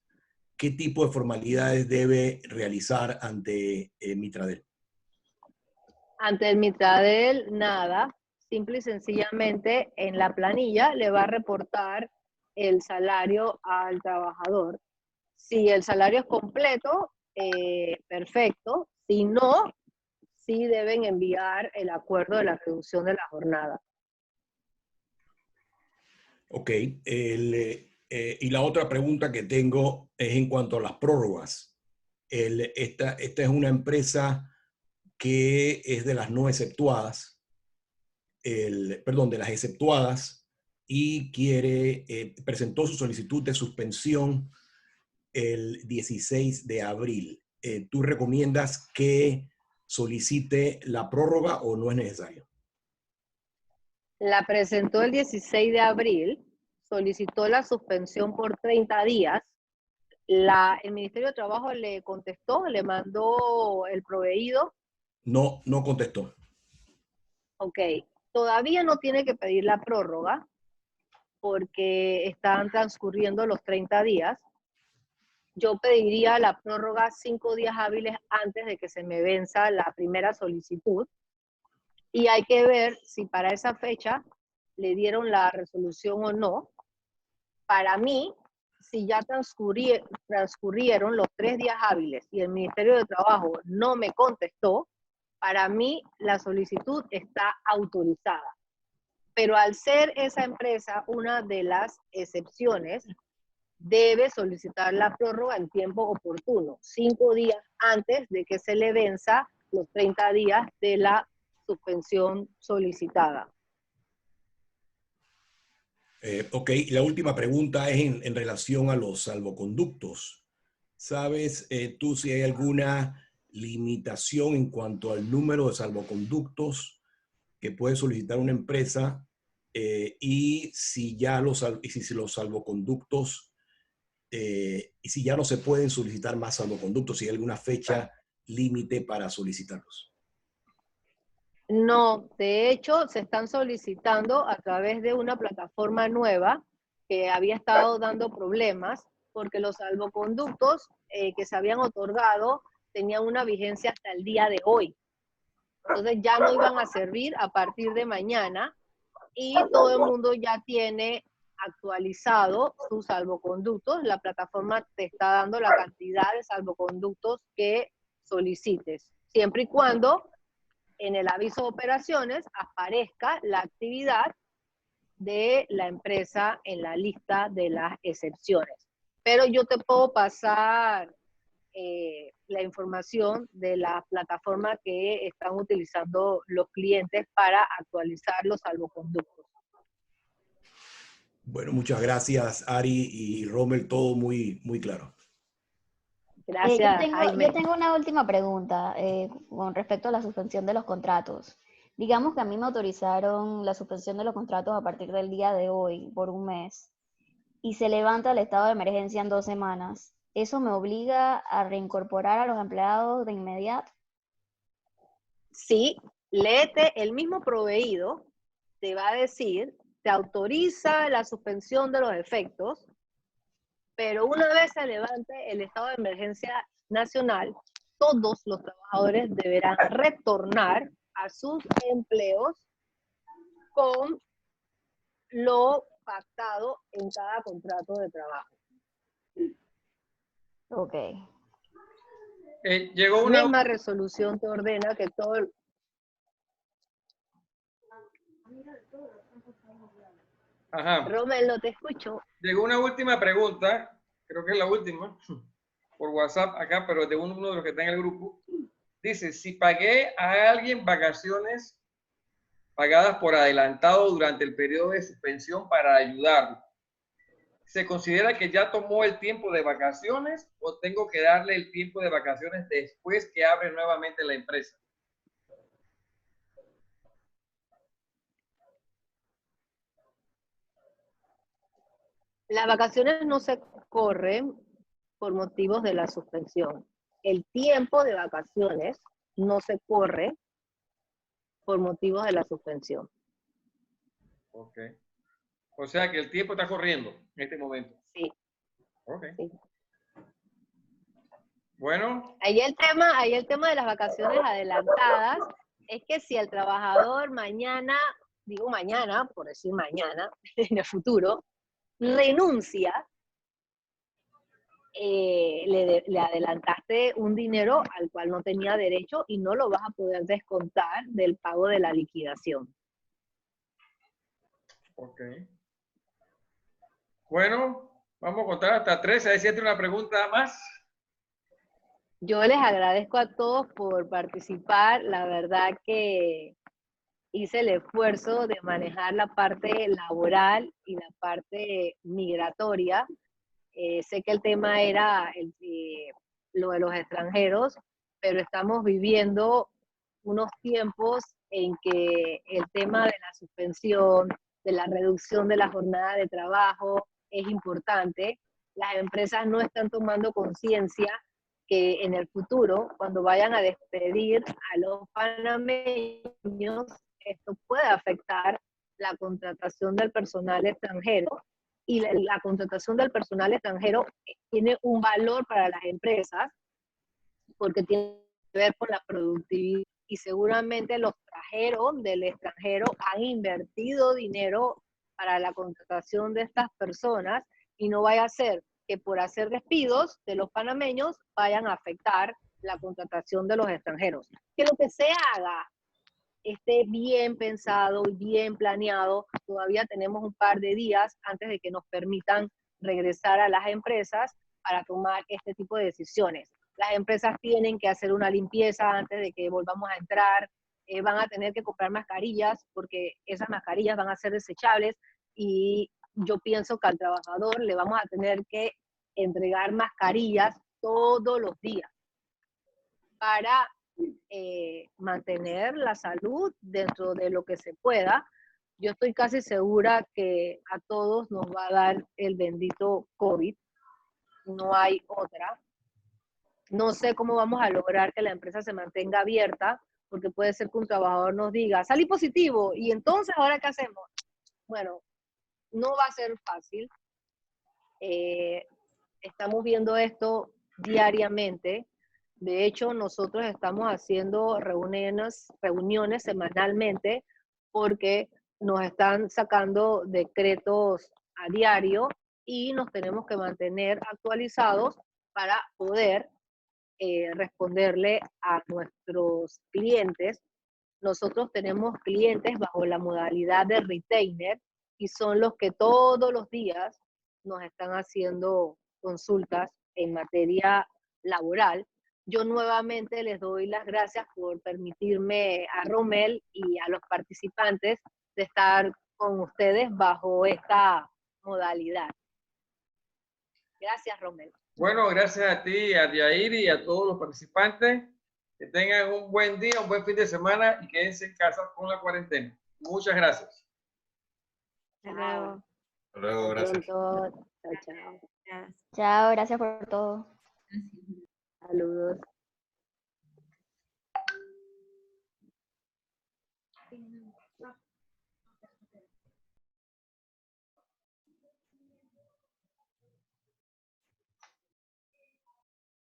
S13: ¿qué tipo de formalidades debe realizar ante Mitradel?
S1: Ante el Mitradel, nada. Simple y sencillamente en la planilla le va a reportar el salario al trabajador. Si el salario es completo, perfecto. Si no, sí deben enviar el acuerdo de la reducción de la jornada.
S13: Ok. Y la otra pregunta que tengo es en cuanto a las prórrogas. Esta es una empresa que es de las no exceptuadas, perdón, de las exceptuadas, y presentó su solicitud de suspensión el 16 de abril. ¿Tú recomiendas que solicite la prórroga o no es necesario?
S1: La presentó el 16 de abril, solicitó la suspensión por 30 días. El Ministerio de Trabajo le contestó, le mandó el proveído
S13: No, no contestó.
S1: Ok, todavía no tiene que pedir la prórroga porque están transcurriendo los 30 días. Yo pediría la prórroga 5 días hábiles antes de que se me venza la primera solicitud. Y hay que ver si para esa fecha le dieron la resolución o no. Para mí, si ya transcurrieron los 3 días hábiles y el Ministerio de Trabajo no me contestó, para mí la solicitud está autorizada. Pero al ser esa empresa una de las excepciones, debe solicitar la prórroga en tiempo oportuno, 5 días antes de que se le venza los 30 días de la suspensión solicitada.
S13: Ok, la última pregunta es en relación a los salvoconductos. ¿Sabes tú si hay alguna limitación en cuanto al número de salvoconductos que puede solicitar una empresa y si ya los salvoconductos y si ya no se pueden solicitar más salvoconductos, si hay alguna fecha límite para solicitarlos?
S1: No, de hecho, se están solicitando a través de una plataforma nueva que había estado dando problemas porque los salvoconductos que se habían otorgado tenían una vigencia hasta el día de hoy. Entonces ya no iban a servir a partir de mañana y todo el mundo ya tiene actualizado sus salvoconductos. La plataforma te está dando la cantidad de salvoconductos que solicites, siempre y cuando en el aviso de operaciones aparezca la actividad de la empresa en la lista de las excepciones. Pero yo te puedo pasar la información de la plataforma que están utilizando los clientes para actualizar los salvoconductos.
S13: Bueno, muchas gracias, Ari y Rommel, todo muy, muy claro.
S1: Gracias,
S5: yo tengo una última pregunta con respecto a la suspensión de los contratos. Digamos que a mí me autorizaron la suspensión de los contratos a partir del día de hoy, por un mes, y se levanta el estado de emergencia en 2 semanas. ¿Eso me obliga a reincorporar a los empleados de inmediato?
S1: Sí, léete, el mismo proveído te va a decir, te autoriza la suspensión de los efectos, pero una vez se levante el estado de emergencia nacional, todos los trabajadores deberán retornar a sus empleos con lo pactado en cada contrato de trabajo.
S5: Ok.
S3: Llegó
S1: La
S3: una
S1: misma resolución te ordena que todo el...
S3: Ajá.
S1: Rommel, no te escucho.
S3: Llegó una última pregunta, creo que es la última, por WhatsApp acá, pero de uno de los que está en el grupo. Dice, si pagué a alguien vacaciones pagadas por adelantado durante el periodo de suspensión para ayudarlo, ¿se considera que ya tomó el tiempo de vacaciones o tengo que darle el tiempo de vacaciones después que abre nuevamente la empresa?
S1: Las vacaciones no se corren por motivos de la suspensión. El tiempo de vacaciones no se corre por motivos de la suspensión.
S3: Ok. O sea que el tiempo está corriendo en este momento.
S1: Sí.
S3: Ok.
S1: Sí.
S3: Bueno.
S1: Ahí el tema de las vacaciones adelantadas es que si el trabajador mañana, digo mañana, por decir mañana, en el futuro, renuncia, le adelantaste un dinero al cual no tenía derecho y no lo vas a poder descontar del pago de la liquidación.
S3: Ok. Bueno, vamos a contar hasta 3. ¿Hay siete una pregunta más?
S1: Yo les agradezco a todos por participar. La verdad que hice el esfuerzo de manejar la parte laboral y la parte migratoria. Sé que el tema era lo de los extranjeros, pero estamos viviendo unos tiempos en que el tema de la suspensión, de la reducción de la jornada de trabajo es importante. Las empresas no están tomando conciencia que en el futuro, cuando vayan a despedir a los panameños, esto puede afectar la contratación del personal extranjero, y la contratación del personal extranjero tiene un valor para las empresas porque tiene que ver con la productividad, y seguramente los trajeros del extranjero han invertido dinero para la contratación de estas personas, y no vaya a ser que por hacer despidos de los panameños vayan a afectar la contratación de los extranjeros. Que lo que se haga esté bien pensado y bien planeado. Todavía tenemos un par de días antes de que nos permitan regresar a las empresas para tomar este tipo de decisiones. Las empresas tienen que hacer una limpieza antes de que volvamos a entrar, van a tener que comprar mascarillas porque esas mascarillas van a ser desechables, y yo pienso que al trabajador le vamos a tener que entregar mascarillas todos los días para mantener la salud dentro de lo que se pueda. Yo estoy casi segura que a todos nos va a dar el bendito COVID, no hay otra. No sé cómo vamos a lograr que la empresa se mantenga abierta, porque puede ser que un trabajador nos diga, salí positivo, y entonces, ¿ahora qué hacemos? Bueno, no va a ser fácil. Estamos viendo esto diariamente. De hecho, nosotros estamos haciendo reuniones semanalmente porque nos están sacando decretos a diario y nos tenemos que mantener actualizados para poder responderle a nuestros clientes. Nosotros tenemos clientes bajo la modalidad de retainer y son los que todos los días nos están haciendo consultas en materia laboral. Yo nuevamente les doy las gracias por permitirme, a Rommel y a los participantes, de estar con ustedes bajo esta modalidad. Gracias, Rommel.
S3: Bueno, gracias a ti, a Yair y a todos los participantes. Que tengan un buen día, un buen fin de semana y quédense en casa con la cuarentena. Muchas gracias.
S9: Hasta luego.
S4: Hasta luego, gracias.
S1: Chao, chao.
S5: Chao, gracias por todo.
S1: Saludos.